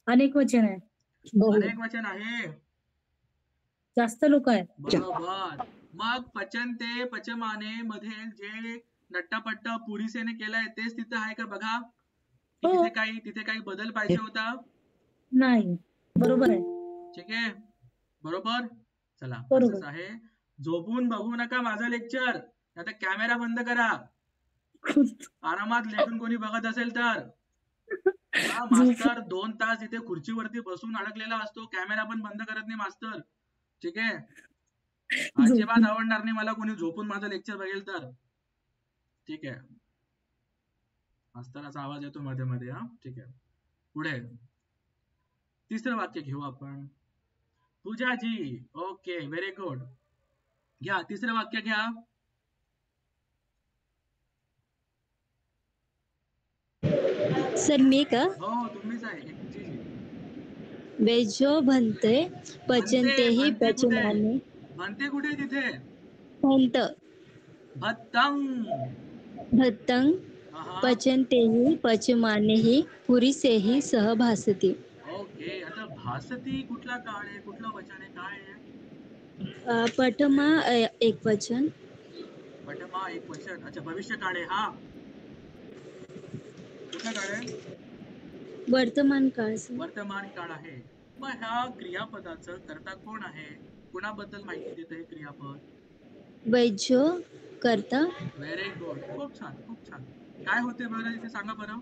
अनेक वचन आहे. अनेक वचन आहे. जास्त लोक आहेत. बरोबर. मग पचनते पचमाने मध्ये जे नट्टापट्ट पुरीसेने केलंय तेच तिथे आहे का बघा? तिथे काही बदल पाहिजे होता? नाही. बरोबर आहे. ठीक आहे. बरोबर. चला, असंच आहे. झोपून बघू नका माझा लेक्चर, आता कॅमेरा बंद करा. आरामात लेटून कोणी बघत असेल तर. मास्तर 2 तास इथे खुर्चीवरती बसून अडकलेला असतो, कॅमेरा पण बंद करत नाही मास्तर. ठीक आहे. अजिबात आवडणार नाही मला कोणी झोपून माझं लेक्चर बघेल तर. ठीक आहे. मास्तराचा आवाज येतो मध्ये मध्ये. हा, ठीक आहे. पुढे तिसरं वाक्य घेऊ आपण. पूजाजी. Okay, very good. घ्या तिसरं वाक्य घ्या. सर मी का? हो, तुम्हीच आहे. वेजो भंते पचनतेही पचमाने. भंते कुठे तिथे? भंत. भत्तंग. भत्तंग पचनतेही पचमानेही पुरीसेही सह भासती. ओके. आता भासती कुठला काळ आहे? कुठलं वचन आहे? काय आहे? पठमा एक वचन. पठमा एक वचन. अच्छा, भविष्य काळ आहे. हा, कुठला काळ आहे? वर्तमान काळ. वर्तमान काळ आहे. मग ह्या क्रियापदाचं कर्ता कोण आहे? कुणाबद्दल माहिती देतं हे क्रियापद? वैज्यो करता. Very good. खूप छान, खूप छान. काय होते बरं इथे सांगा बरं.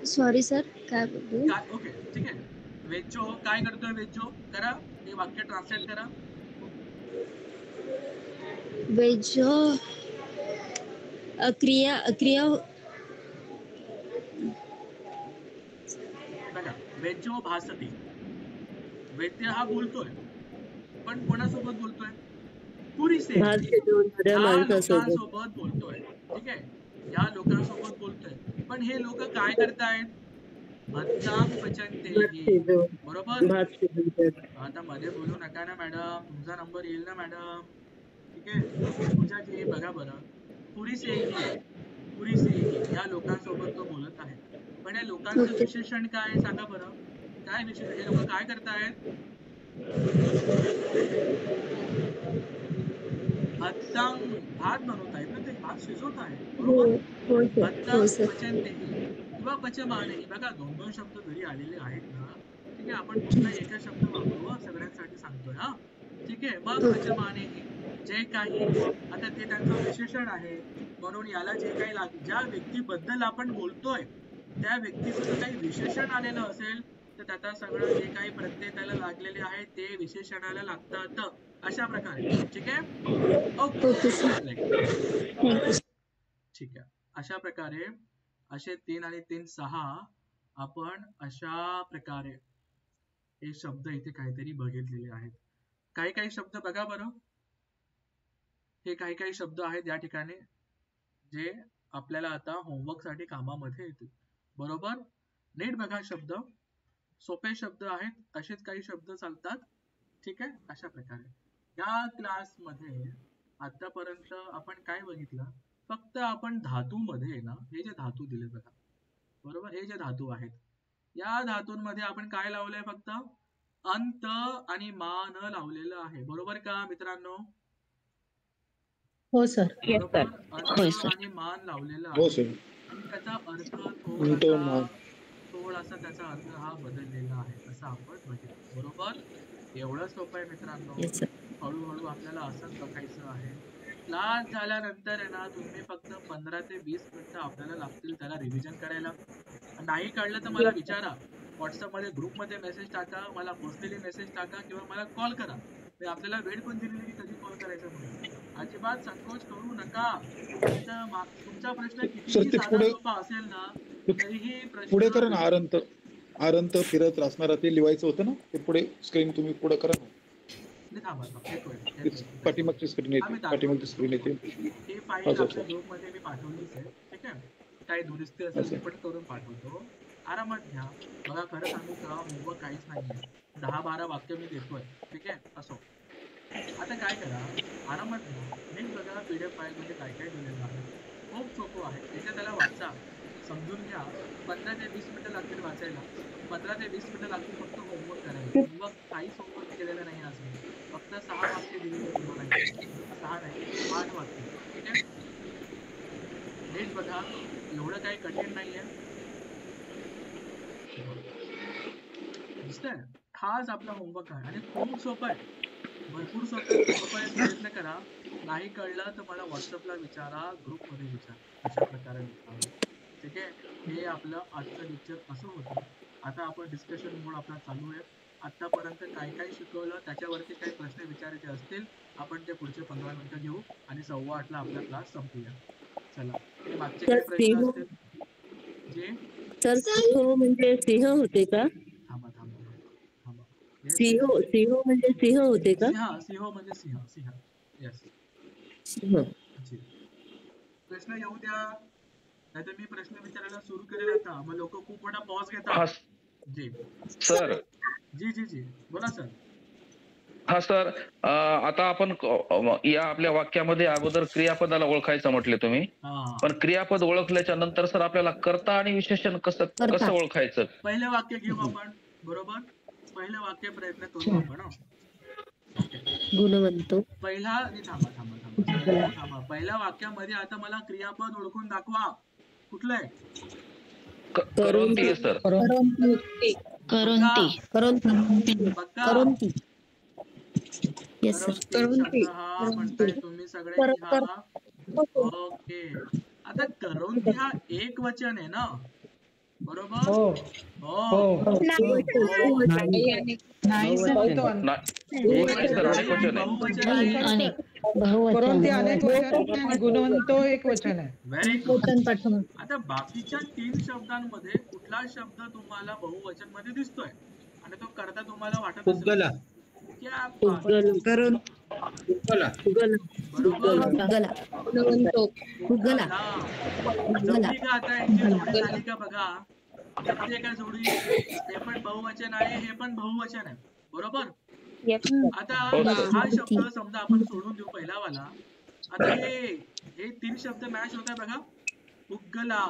सॉरी सर, काय बोलू? ओके, ठीक आहे. वेज्जो काय करतोय? वेज्जो करा, हे वाक्य ट्रान्सलेट करा. वेज्जो क्रिया बघा, वेज्जो भासती. वैद्य हा बोलतोय, पण कोणासोबत बोलतोय? पुरीसे. लोकांसोबत बोलतोय. ठीक आहे, या लोकांसोबत बोलतोय. पण हे लोक काय करतायत? भत्तांग पचनतेही. बरोबर. आता मध्ये बोलू नका ना मॅडम, तुमचा नंबर येईल ना मॅडम. ठीक आहे. पूजाजी बघा बरं, पुरीसेही या लोकांसोबत तो बोलत आहे. पण या लोकांचं विशेषण काय सांगा बरं. काय विशेषण? हे लोक काय करतायत? भत्तंग भात बनवत आहेत ना, ते भात शिजवत आहेत. बरोबर. भत्तंग पचनतेही किंवा पचमानेही. बघा, 2 शब्द घरी आलेले आहेत ना. ठीक आहे, आपण कुठला एकच शब्द वापरू, सगळ्यांसाठी सांगतोय. हा, ठीक आहे. मग पचमानेही जे काही, आता ते त्यांचं विशेषण आहे, म्हणून याला जे काही ज्या व्यक्तीबद्दल आपण बोलतोय त्या व्यक्तीचं जर काही विशेषण आलेलं असेल तर त्याचा सगळं जे काही प्रत्यय त्याला लागलेले आहे ते विशेषणाला लागतात. अशा प्रकारे. ठीक आहे. ओके. ठीक आहे. अशा प्रकारे असे 3 आणि 3 6 आपण अशा प्रकारे हे शब्द इथे काहीतरी बघितलेले आहेत. काही काही शब्द बघा बरं, हे काही काही शब्द आहेत या ठिकाणी जे आपल्याला आता होमवर्क साठी कामामध्ये येतील. बरोबर, नीट बघा शब्द, सोपे शब्द आहेत, असेच काही शब्द चालतात. ठीक आहे, अशा प्रकारे या क्लासमध्ये आतापर्यंत आपण काय बघितलं, फक्त आपण धातूमध्ये ना हे जे धातू दिले बघा, बरोबर, हे जे धातू आहेत या धातूंमध्ये आपण काय लावलंय, फक्त अंत आणि मान लावलेलं आहे. बरोबर का मित्रांनो? हो सर. बरोबर, अंत आणि मान लावलेला हो आहे. सर. त्याचा अर्थ थोडासा त्याचा अर्थ हा बदललेला आहे असं आपण बघितलं. बरोबर, एवढं सोपं आहे मित्रांनो. हळूहळू आपल्याला असंच बघायचं आहे. क्लास झाल्यानंतर आहे ना तुम्ही फक्त 15 ते 20 मिनिटं आपल्याला लागतील त्याला रिव्हिजन करायला. नाही कळलं तर मला विचारा, व्हॉट्सअपमध्ये ग्रुपमध्ये मेसेज टाका, मला पर्सनली मेसेज टाका किंवा मला कॉल करा. मी आपल्याला वेळ पण दिलेली की कधी कॉल करायचा म्हणून. अजिबात संकोच करू नका. तुमचा प्रश्न कितीही साधा सोपा असेल ना तरीही पुढे करा ना, आरंत फिरत असणारा ते लिहायचं होतं ना, ते पुढे स्क्रीन तुम्ही पुढे करा ना. पाठीमागची स्क्रीन येते, पाठीमागची स्क्रीन येते. ही फाईल आपल्या ग्रुपमध्ये मी पाठवलीच आहे. ठीक आहे, काही दुरुस्ती असेल ते पण करून पाठवतो. आरामात घ्या. बघा, खरं सांगू का, होमवर्क काहीच नाहीये. 10-12 वाक्य मी देतोय. ठीक आहे, असो. आता काय करा, आरामात घ्या, नीट बघा PDF फाईल मध्ये काय काय दिलेलं आहे. खूप सोपं आहे, त्याच्या त्याला वाचा, समजून घ्या. 15 ते 20 मिनिटं लागतील वाचायला. 15 ते 20 मिनिटं लागतील फक्त होमवर्क करायला. होमवर्क काहीच होमवर्क केलेलं नाही आज मी. फक्त 6 वाक्य दिलेले तुम्हाला, 6 नाही 8 वाक्य. ठीक आहे, नीट बघा, एवढं काही कठीण नाहीये. दिसतंय, खास आपला होमवर्क आहे आणि खूप सोपं आहे, भरपूर सोपं आहे. प्रयत्न करा. नाही कळलं तर मला व्हॉट्सअपला विचारा, ग्रुपमध्ये विचारा, अशा प्रकारे विचारा. ठीक आहे, हे आपलं आजचं लेक्चर असं होतं. आता आपण डिस्कशन मोड आपला चालू आहे. आतापर्यंत काय काय शिकवलं त्याच्यावरती काही प्रश्न विचारायचे असतील आपण ते पुढचे 15 मिनिटं घेऊ आणि 7:15 आपला क्लास संपूया. चला, मागचे काय प्रश्न असतील? जे सर म्हणजे सिंह होते का? थांबा थांबा थांबा. सिंह म्हणजे सिंह होते का? सिंह म्हणजे सिंह. यस, सिंह. प्रश्न येऊ द्या, नाहीतर मी प्रश्न विचारायला सुरू करेल आता. मग लोक खूप मोठा पॉज घेतात. जी सर. जी बोला सर. हा सर, आता आपण या आपल्या वाक्यामध्ये अगोदर क्रियापदाला ओळखायचं म्हटले तुम्ही, पण क्रियापद ओळखल्याच्या नंतर सर आपल्याला कर्ता आणि विशेषण कसं ओळखायचं? पहिलं वाक्य घेऊ आपण. बरोबर, पहिलं वाक्य प्रयत्न करू आपण. गुणवंत. पहिला थांबा. पहिल्या वाक्यामध्ये आता मला क्रियापद ओळखून दाखवा. कुठलं आहे? करोंती सर. करोंती. Yes sir. हा म्हणताय तुम्ही सगळे. ओके, आता करोंती हा एक वचन आहे ना, बरोबर? गुणवंतो एक वचन आहे. Very good. आता बाकीच्या 3 शब्दांमध्ये कुठला शब्द तुम्हाला बहुवचन मध्ये दिसतोय आणि तो करता तुम्हाला वाटत असेल? बघा, जोडी ते पण बहुवचन आहे, हे पण बहुवचन आहे. बरोबर. आता हा शब्द समजा आपण सोडून देऊ पहिला वाला. आता हे 3 शब्द मॅच होत आहे बघा. पुग्गला,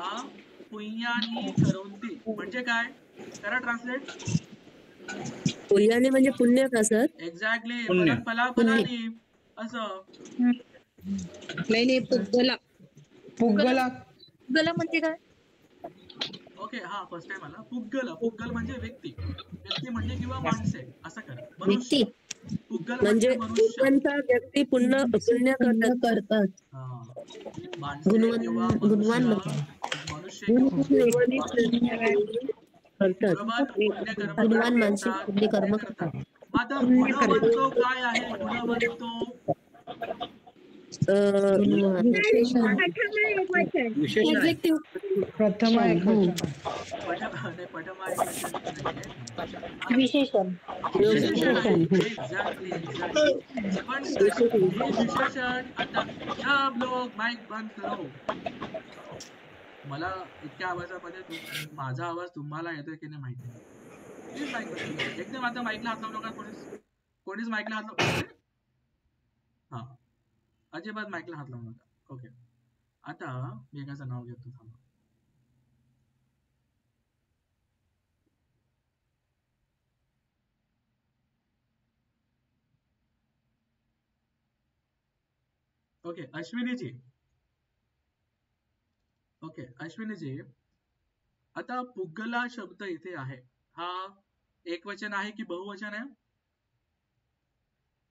पुय्यानी, करोंती म्हणजे काय? करा ट्रान्सलेट. पुय्यानी म्हणजे पुण्य का सर? एक्झॅक्टली, फलाफलानी असं. नाही, पुग्गला म्हणजे काय? ओके, हा फर्स्ट टाइम आला. पुग्गल म्हणजे व्यक्ती म्हणजे किंवा माणसे असं करा. मनुष्य. पुग्गल म्हणजे व्यक्ती पुण्य करतात. गुणवान मनुष्य गुणवान माणसे पुण्य कर्म करतात. आता गुणवंतो काय आहे? गुणवंतो प्रथमा एकवचन पठमा एकवचन नाहीये. विशेषण. एक्झॅक्टली पण हे विशेषण आता सब लोग माइक बंद करो. मला इतक्या आवाजामध्ये माझा आवाज तुम्हाला येतोय की नाही माहिती नाही. प्लीज माईक बंद करा. एकदम आता माईकला हात लावू नका. कोणीच माईकला हात लावू. हा, अजिबात माईकला हात लावू नका. ओके, आता मी एकाचं नाव घेतो. थांबा. ओके, अश्विनीजी. ओके, अश्विनीजी, आता पुग्गला शब्द इथे आहे, हा एकवचन आहे की बहुवचन आहे?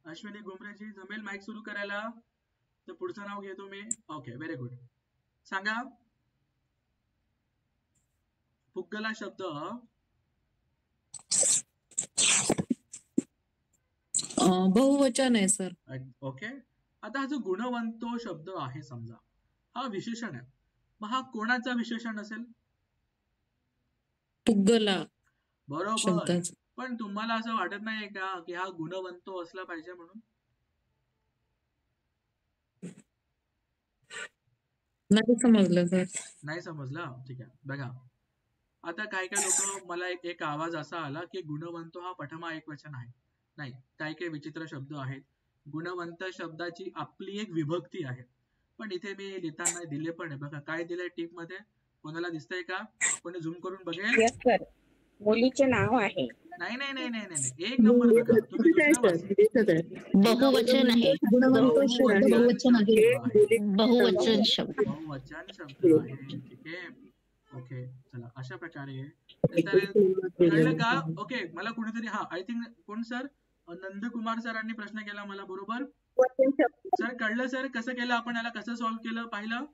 अश्विनी गुमरेजी, जमेल माईक सुरू करायला? तर पुढचं नाव घेतो मी. Okay, very good. सांगा, पुग्गला शब्द बहुवचन आहे सर. ओके, आता हा जो गुणवंतो शब्द आहे समजा, हा विशेषण आहे. मग हा कोणाचा विशेषण असेल? पुग्गला बरोबर. पण तुम्हाला असं वाटत नाहीये का की हा गुणवंतो असला पाहिजे म्हणून? नाही समजलं सर. नाही समजलं? ठीक आहे, बघा आता काही लोक, मला एक आवाज असा आला की गुणवंतो हा पठमा एकवचन आहे. नाही, काही विचित्र शब्द आहेत. गुणवंत शब्दाची आपली एक विभक्ती आहे, पण इथे मी लिहिताना दिले पण आहे. बघा काय दिलंय टीप मध्ये, कोणाला दिसतंय का? कोणी झूम करून बघेल? मुलीचे नाव आहे. नाही नाही नाही नाही नाही, एक नंबर बघा तुम्ही. बहुवचन आहे. बहुवचन शब्द. बहुवचन शब्द आहे. ठीक आहे, ओके, चला अशा प्रकारे कळलं का? ओके, मला कोणीतरी, हा आय थिंक कोण सर, नंदकुमार सरांनी प्रश्न केला मला, बरोबर सर? कळलं सर कसं केलं आपण, याला कसं सॉल्व्ह केलं पाहिलं?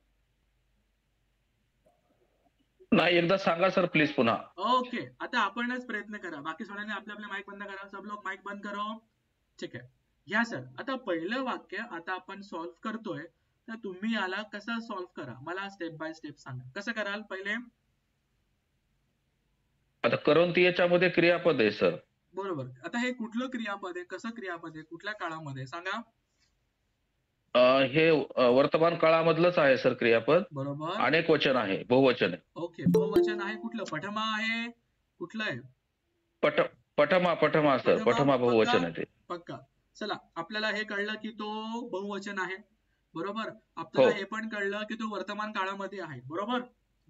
नाही, एकदा सांगा सर प्लीज पुन्हा. ओके, आता आपणच प्रयत्न करा. बाकी सगळ्यांनी आपले आपले माईक बंद करा. सब लोग माईक बंद करो. ठीक आहे, घ्या सर. आता पहिलं वाक्य आता आपण सॉल्व्ह करतोय, तर तुम्ही याला कसं सॉल्व्ह करा, मला स्टेप बाय स्टेप सांगा. कसं कराल पहिले? आता करोंती याच्यामध्ये क्रियापद आहे सर. बरोबर. आता हे कुठलं क्रियापद आहे, कसं क्रियापद आहे, कुठल्या काळामध्ये सांगा? हे वर्तमान काळामधलंच आहे सर क्रियापद. बरोबर. अनेक वचन आहे, बहुवचन आहे. ओके, बहुवचन आहे. कुठलं? पठमा आहे? कुठलं आहे? पठमा सर, पठमा बहुवचन आहे ते. पक्का. चला, आपल्याला हे कळलं की तो बहुवचन आहे, बरोबर. आपल्याला हे पण कळलं की तो वर्तमान काळामध्ये आहे, बरोबर.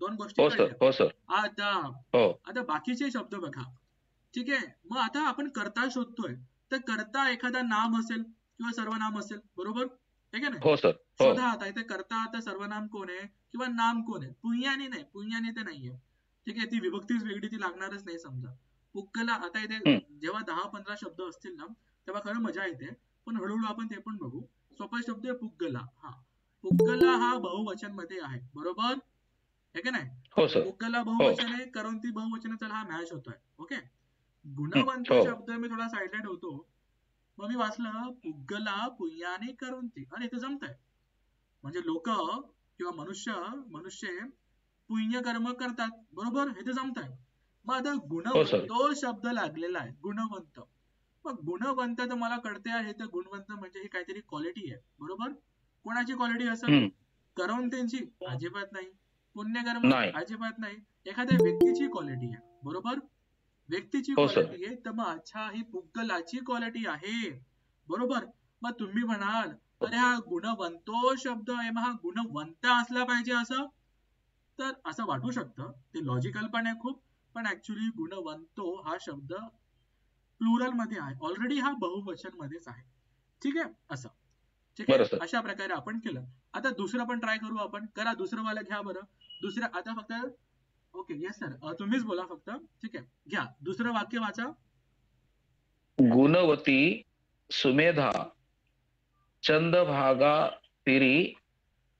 दोन गोष्टी कळल्या. हो सर. आता बाकीचे शब्द बघा. ठीक आहे, मग आता आपण कर्ता शोधतोय, तर कर्ता एखादा नाम असेल किंवा सर्वनाम असेल, बरोबर आहे का नाही? हो सर. शोधा आता इथे कर्ता, आता सर्वनाम कोण आहे किंवा नाम कोण आहे? पुण्याने नाही, पुण्याने ते नाहीये. ठीक आहे, ती विभक्तीच वेगळी, ती लागणारच नाही. समजा पुग्गला, आता इथे जेव्हा 10-15 शब्द असतील ना, तेव्हा खरं मजा येते, पण हळूहळू आपण ते पण बघू. सोपा शब्द आहे पुग्गला. हा, पुग्गला हा बहुवचन मध्ये आहे, बरोबर आहे का नाही? पुग्गला बहुवचन आहे, करोंती बहुवचन. चला, हा मॅच होतोय. ओके, गुणवंत शब्द मी थोडा साईडला ठेवतो. मग मी वाचलं पुग्गला पुण्याने करोंती, आणि इथे जमतंय. म्हणजे लोक किंवा मनुष्य पुण्य कर्म करतात, बरोबर, हे ते जमतंय. मग आता गुणवंत शब्द लागलेला आहे, गुणवंत. मग गुणवंत तर मला कळते आहे, तर गुणवंत म्हणजे ही काहीतरी क्वालिटी आहे, बरोबर. कोणाची क्वालिटी असेल? करोंतींची? अजिबात नाही. पुण्यकर्म? अजिबात नाही. एखाद्या व्यक्तीची क्वालिटी आहे, बरोबर. व्यक्तीची क्वालिटी आहे, तर मग अच्छा ही पुग्गलाची क्वालिटी आहे, बरोबर. मग तुम्ही म्हणाल अरे हा गुणवंतो शब्द आहे, मग हा गुणवंत असला पाहिजे असं, तर असं वाटू शकतं. ते लॉजिकल पण आहे खूप, पण ऍक्च्युली गुणवंतो हा शब्द प्लुरल मध्ये आहे, ऑलरेडी हा बहुवचन मध्येच आहे. ठीक आहे, असं. ठीक आहे, अशा प्रकारे आपण केलं. आता दुसरं पण ट्राय करू आपण. करा, दुसरं वाला घ्या बरं. दुसरं आता फक्त, ओके, येस सर, तुम्हीच बोला फक्त. ठीक आहे, घ्या दुसरं वाक्य वाचा. गुणवती सुमेधा चंदभागा तिरी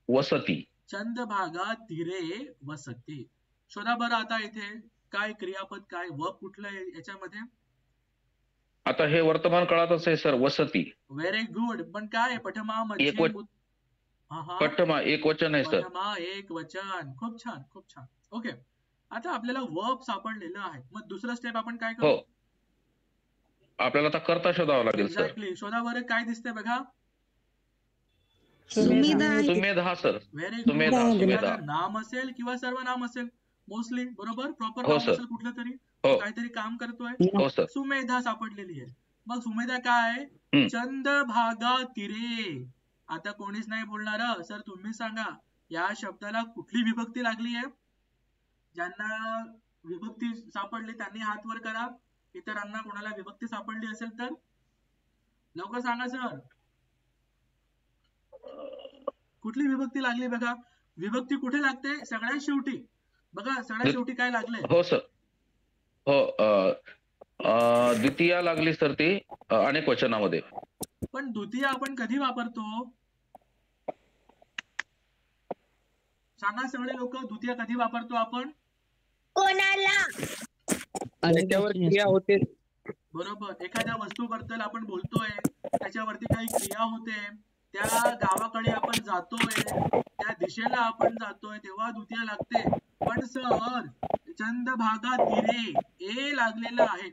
वसती. चंदभागा तिरे वसती. शोधा बरं आता इथे काय क्रियापद, काय वर्ब कुठलं आहे याच्यामध्ये? आता हे वर्तमान काळातच आहे सर, वसती. Very good. पण काय पठमा मध्ये पठमा एक वचन आहे सर. पठमा एक वचन. खूप छान, खूप छान. ओके, आता आपल्याला वर्ब सापडलेलं आहे. मग दुसरं स्टेप आपण काय करू? आपल्याला आता कर्ता शोधावा लागेल सर. एक्झॅक्टली. शोधा बरं, काय दिसतंय बघा. Sumedha sir. Very Sumedha. Good. नाम असेल किंवा सर्वनाम असेल मोस्टली, बरोबर. प्रॉपर नाम असेल कुठलं तरी, काहीतरी काम करतोय. सुमेधा सापडलेली आहे. मग सुमेधा काय? चंद्रभागा तीरे. आता कोणीच नाही बोलणार सर, तुम्ही सांगा या शब्दाला कुठली विभक्ती लागली आहे? ज्यांना विभक्ती सापडली त्यांनी हात वर करा. इतरांना कोणाला विभक्ती सापडली असेल तर लवकर सांगा सर. कुठली विभक्ती लागली बघा. विभक्ती कुठे लागते? सगळ्यात शेवटी. बघा सगळ्यात शेवटी काय लागले? हो सर. हो, द्वितीया लागली सर ती अनेक वचनामध्ये. पण द्वितीय आपण कधी वापरतो? सांगा सगळे लोक, द्वितीय कधी वापरतो आपण? कोणाला? त्याच्यावर क्रिया होते. बरोबर. एखाद्या वस्तूबद्दल आपण बोलतोय, त्याच्यावरती काही क्रिया होते, त्या गावाकडे आपण जातोय, त्या दिशेला आपण जातोय, तेव्हा द्वितीय लागते. पण सर चंद्रभागा तीरे ए लागलेला आहे.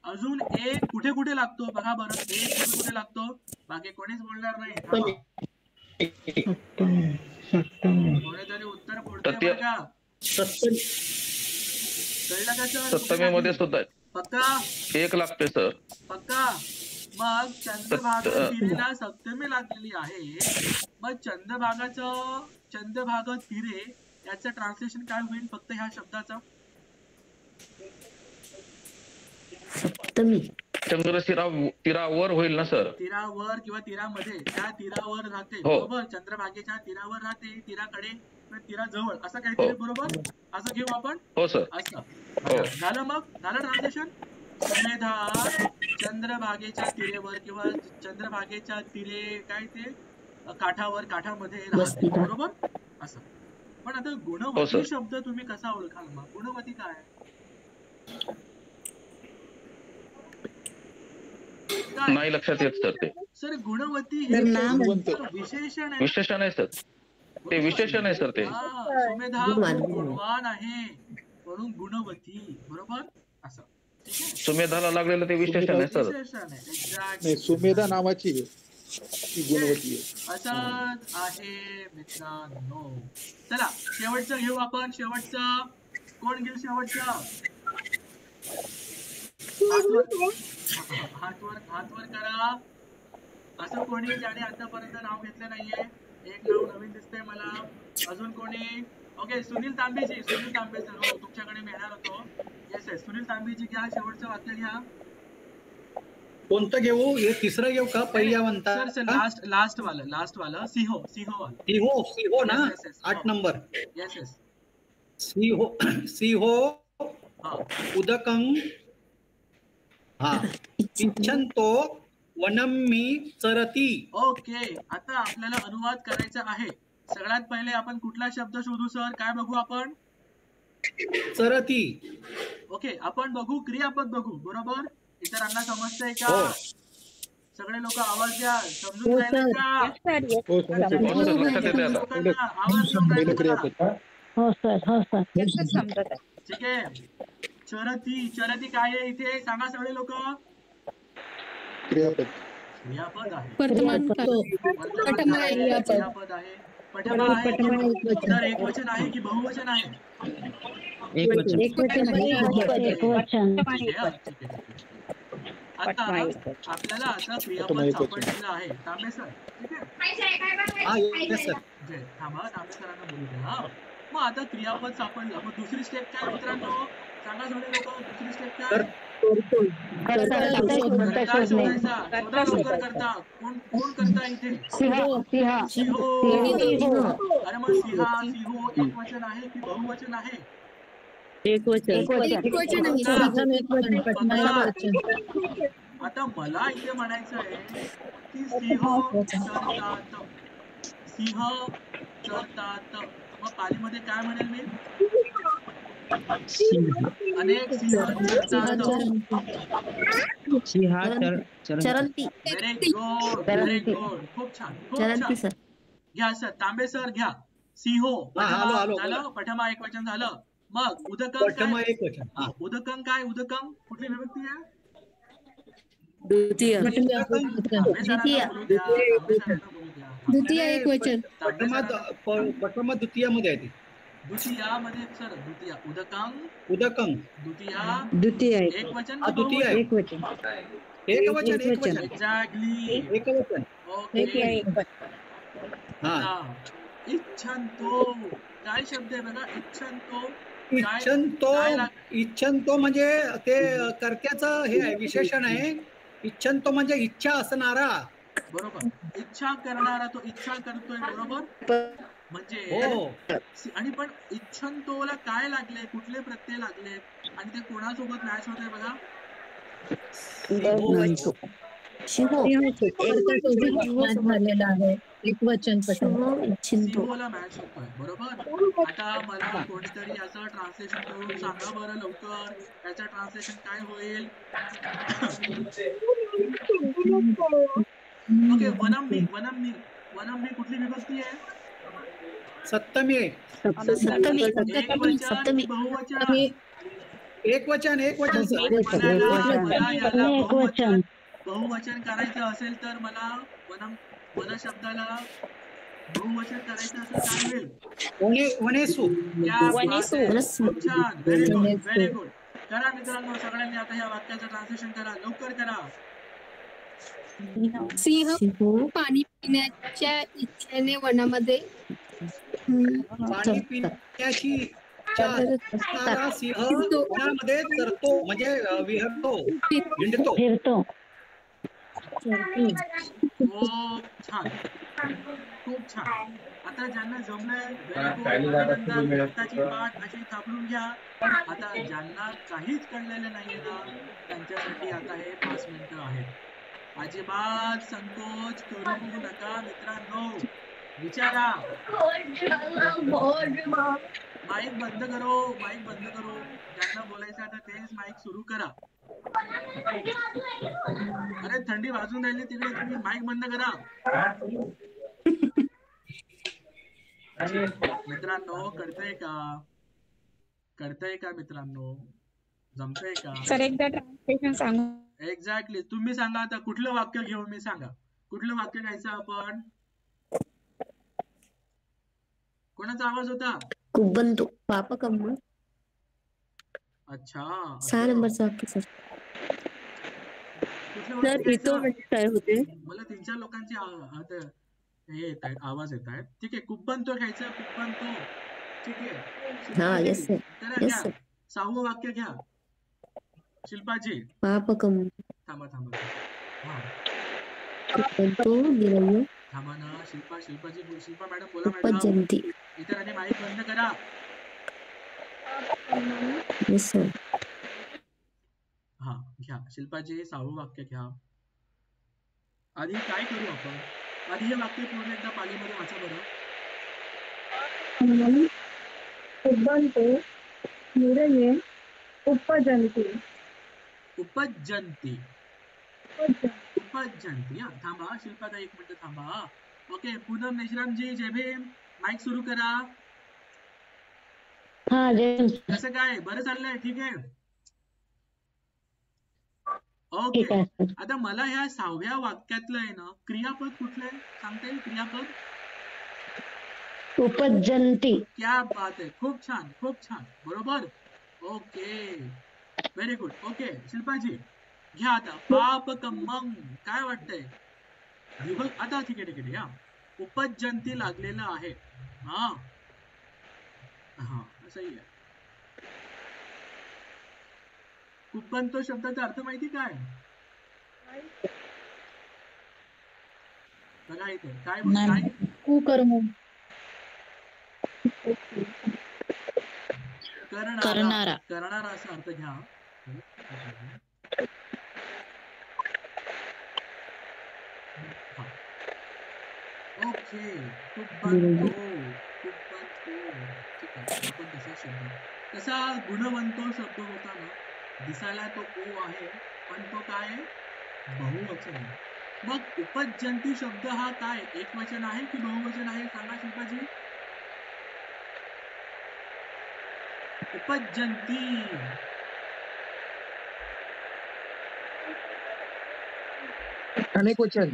अजून एक कुठे कुठे लागतो बघा बरं. एक कुठे कुठे लागतो? बाकी कोणीच बोलणार नाही. कोणीतरी उत्तर बोलतोय बघा. कळलं का सर? सप्तमी मध्ये सुद्धा पक्का एक लागते सर. पक्का. मग चंद्रभागा तीरेला सप्तमी लागलेली आहे. मग चंद्रभागा तीरे याचं ट्रान्सलेशन काय होईल फक्त ह्या शब्दाचं? सप्तमी. चंद्र तीरावर होईल ना सर? तीरावर किंवा तीरामध्ये. त्या तीरावर राहते, बरोबर. चंद्रभागेच्या तीरावर राहते, तीराकडे तीराजवळ असं काहीतरी, बरोबर. असं घेऊ आपण. हो सर. असं झालं. मग झालं ट्रान्सलेशन. सुमेधा चंद्रभागेच्या तीरेवर किंवा चंद्रभागेच्या तीरे काय ते काठावर, काठामध्ये राहते, बरोबर. असं. पण आता गुणवती शब्द तुम्ही कसा ओळखाल? मग गुणवती काय? नाही लक्षात येत सर ते. सर गुणवती हे विशेषण आहे. विशेषण आहे सर. ते विशेषण आहे सर ते. सुमेधा गुणवान आहे म्हणून गुणवती, बरोबर. असं. सुमेधाला लागलेलं ते विशेषण आहे सर. नाही, सुमेधा नावाची गुणवती आहे. असंच आहे मित्रांनो. चला शेवटचं घेऊ आपण. शेवटचं कोण घेऊ? शेवटचं हातवर करा. असं कोणी ज्याने आतापर्यंत नाव घेतलं नाहीये? एक नाव नवीन दिसतंय मला. अजून कोणी? ओके, सुनील तांबेजी. सुनील तांबे सर, हो तुमच्याकडे मी येणार होतो. येस येस, सुनील तांबेजी घ्या. शेवटचं वाक्य घ्या. कोणतं घेऊ? हे तिसरं घेऊ का? पहिल्या म्हणता सर लास्ट वाला सिंहो ना. 8 नंबर. Yes yes. सिंहो उदकं इच्छन्तो वनम्मी चरती. ओके, आता आपल्याला अनुवाद करायचा आहे. सगळ्यात पहिले आपण कुठला शब्द शोधू सर? काय बघू आपण? चरती. ओके, आपण बघू क्रियापद बघू, बरोबर. इतरांना समजतंय का? सगळे लोक आवाज द्या. समजून राहिले का? ठीक आहे. चरती काय आहे इथे? सांगा सगळे लोक. क्रियापद आहे. क्रियापद आहे. पठमा आहे. तर एक वचन आहे की बहुवचन आहे? आता आपल्याला आता क्रियापद सापडलेलं आहे. तांबे सर, ठीक आहे. थांबा, तांबे सरांना बोलू द्या. मग आता क्रियापद सापडलं. मग दुसरी स्टेप काय मित्रांनो? सांगा सगळे लोक. दुसरी स्टेप काय? लवकर करता. कोण करता इथे? सिंहो. अरे मग सिंहो एक वचन आहे की बहुवचन आहे? एक वचन. आता मला इथे म्हणायचं आहे की सिंह चरतात. मग पालीमध्ये काय म्हणेल मी? अनेक सिंह चरतात. चरंती. Very good. खूप छान. घ्या सर, तांबे सर घ्या. सिंहो आलो. झालं, पठमा एकवचन झालं. मग उदकं पठम काय? एकवचन. उदकं काय? उदकं कुठली विभक्ती आहे? द्वितीय एकवचन. पठम द्वितीयामध्ये आहे ती. द्वितीयामध्ये सर, द्वितीय उदकं द्वितीय एकवचन एकवचन. एक्झॅक्टली एकवचन. ओके. इच्छन्तो काय शब्द आहे बघा, इच्छन्तो म्हणजे ते कर्त्याचं हे आहे, विशेषण आहे. इच्छन्तो म्हणजे इच्छा असणारा. बरोबर, इच्छा करणारा, तो इच्छा करतोय. बरोबर, म्हणजे आणि पण इच्छन्तोला काय लागले, कुठले प्रत्यय लागले आणि ते कोणासोबत मॅच होते बघा. झालेला आहे एकवचन सिंहोला मॅच होतोय. बरोबर, आता मला कोणीतरी याचं ट्रान्सलेशन करून सांगा बरं लवकर, याचं ट्रान्सलेशन काय होईल. ओके, वनम्मी कुठली विभक्ती आहे? सप्तमी. एकवचन. बहुवचन करायचं असेल तर मला वन शब्दाला बहुवचन करायचं असेल काय होईल? वनेसु. खूप छान, व्हेरी गुड. करा मित्रांनो, सगळ्यांनी आता या वाक्याचं ट्रान्सलेशन करा, लवकर करा. सिंह पाणी पिण्याच्या इच्छेने वनामध्ये पाणी पिण्याची इच्छा सिंह वनामध्ये चरतो, म्हणजे विहरतो, हिंडतो. खूप छान. आता ज्यांना जमलंय आताची पाठ अशी थांबून घ्या. आता ज्यांना काहीच कळलेलं नाहीये ना, त्यांच्यासाठी आता हे 5 मिनिटं आहेत. अजिबात संकोच करू नका मित्रांनो, विचारा. माईक बंद करो. ज्यांना बोलायचं आता तेच माईक सुरू करा. अरे थंडी वाजून राहिली तिकडे, तुम्ही माईक बंद करा. मित्रांनो, कळतंय का मित्रांनो? जमतंय का? सर एकदा ट्रान्सलेशन सांगा. एक्झॅक्टली, तुम्ही सांगा आता कुठलं वाक्य घेऊ. मी सांगा कुठलं वाक्य घ्यायचं आपण. कोणाचा आवाज होता? कुबंतो पापकम्म. अच्छा, 6 नंबरचं वाक्य सर. इथं म्हणजे काय होते? मला 3-4 लोकांचे हे येत आहेत, आवाज येत आहेत. ठीक आहे, कुब्बंतो घ्यायचं. कुब्बंतो, ठीक आहे. Yes sir. घ्या 6वं वाक्य घ्या शिल्पाजी. पापकम्म. थांबा. थांबा ना, शिल्पा मॅडम बोला. मॅडम इतरांनी माईक बंद करा. Yes sir. घ्या शिल्पाजी, 6वं वाक्य घ्या. आधी काय करू आपण, आधी हे वाक्य पूर्ण एकदा पालीमध्ये वाचा बरं. कुबंतो निरये उपजन्ति. थांबा शिल्पादा, 1 मिनिट थांबा. ओके, पूनम नेशरामजी, जय भीम. माईक सुरू करा. कसं काय, बरं चाललंय? ठीक आहे. ओके, आता मला ह्या 6व्या वाक्यातलं आहे ना, क्रियापद कुठलं आहे सांगता येईल? क्रियापद उपजन्ति. क्या बात आहे, खूप छान. बरोबर. Okay, very good. Okay Shilpaji घ्या आता. पापकम्मं काय वाटतंय? आता ठीक आहे. या उपजन्ति लागलेलं आहे. सही आहे. कुब्बंतो शब्दाचा अर्थ माहिती काय? बघा इथे काय कुकर्म. करणारा असा अर्थ घ्या. ओके, कुब्बंतो. ठीक आहे, आपण तसा शब्द, तसा गुणवंतो शब्द होता ना, दिसायला तो ओ आहे, पण तो काय आहे? बहुवचन आहे. मग उपजंती शब्द हा काय एकवचन आहे की बहुवचन आहे सांगा शिल्पाजी. उपजंती अनेक वचन.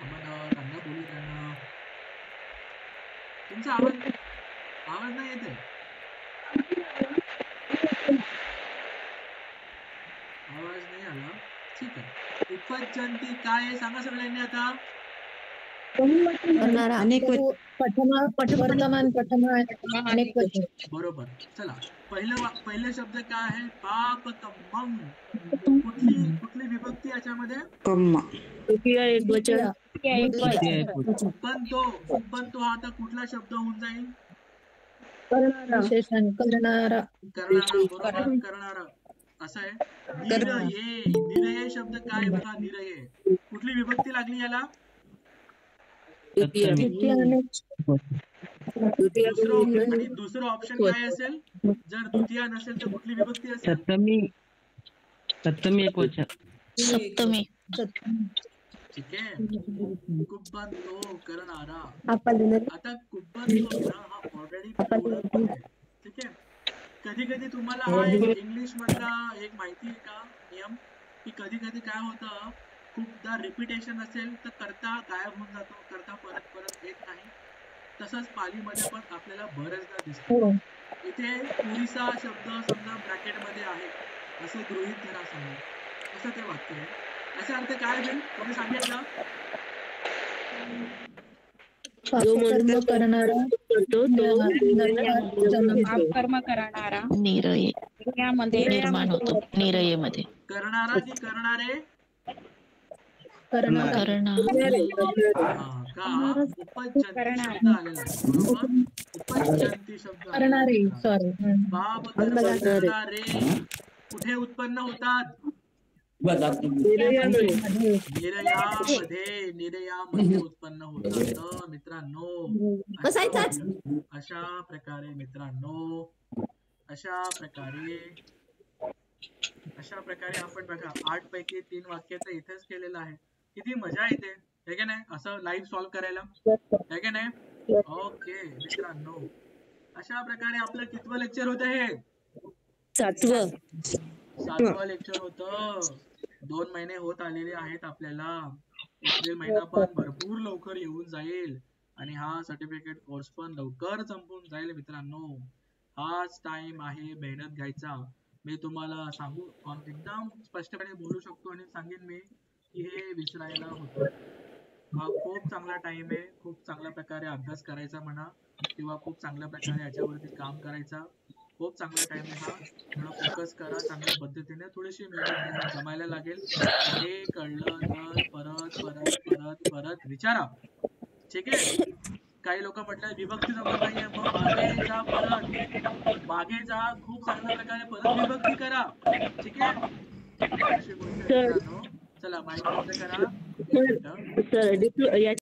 त्यांना बोलू त्यांना. तुमचा आवाज नाही येते. आवाज नाही आला. ठीक आहे. उपजंती काय आहे सांगा सगळ्यांनी आता. वर्तमान पठमान अनेक वचन. बरोबर. चला पहिला शब्द काय आहे. पापकम्मम. कुठली विभक्ती याच्यामध्ये. कम्मा. उपंतो हा आता कुठला शब्द होऊन जाईल. विशेषण करणारा. बरोबर करणारा असं आहे. निरये शब्द काय बघा. निरये कुठली विभक्ती लागली याला. दुसरं ऑप्शन काय असेल. जर द्वितीय नसेल तर कुठली विभक्ती असेल. सप्तमी एकवचन. सप्तमी. ठीक आहे. कुब्बंतो करणारा. आता कुब्बंतो हा ऑलरेडी ठीक आहे. कधी कधी तुम्हाला हा इंग्लिश मधला एक माहिती आहे का नियम की कधी कधी काय होतं खूपदा रिपिटेशन असेल तर कर्ता गायब होऊन जातो. कर्ता परत येत नाही. तसंच पालीमध्ये पण आपल्याला बरेचदा दिसतो. इथे पुरीसा शब्द समजा ब्रॅकेटमध्ये आहे असं गृहीत धरा समजा. असं ते वाक्य आहे. याचा अर्थ काय होईल कोणी सांगितलं. कर्म करणारा निर्यामध्ये निर्माण होतो. निर्यमध्ये करणारा की करणारे. उपजंती शब्द करणारे कुठे उत्पन्न होतात. निर्यामध्ये उत्पन्न होतात मित्रांनो. अशा प्रकारे मित्रांनो अशा प्रकारे आपण बघा 8 पैकी 3 वाक्य तर इथेच केलेलं आहे. किती मजा येते हे की नाही असं लाईव्ह सॉल्व्ह करायला हे की नाही. ओके मित्रांनो अशा प्रकारे आपलं कितवं लेक्चर होतं. हे 7वं लेक्चर होतं. 2 महिने होत आलेले आहेत आपल्याला. एप्रिल महिना पण भरपूर लवकर येऊन जाईल आणि हा सर्टिफिकेट कोर्स पण लवकर संपून जाईल मित्रांनो. हाच टाइम आहे मेहनत घ्यायचा. मी तुम्हाला सांगू एकदम स्पष्टपणे बोलू शकतो आणि सांगेन मी की हे विसरायला होतं. हा खूप चांगला टाइम आहे. खूप चांगल्या प्रकारे अभ्यास करायचा म्हणा किंवा खूप चांगल्या प्रकारे याच्यावरती काम करायचा. खूप चांगला टाइम आहे हा. थोडा फोकस करा चांगल्या पद्धतीने. थोडीशी मेहनत जमायला लागेल. हे कळलं तर परत विचारा. ठीक आहे. काही लोक म्हटलं विभक्ती जमत नाहीये मग मागे जा खूप चांगल्या प्रकारे परत विभक्ती करा. ठीक आहे. चला माहिती करा.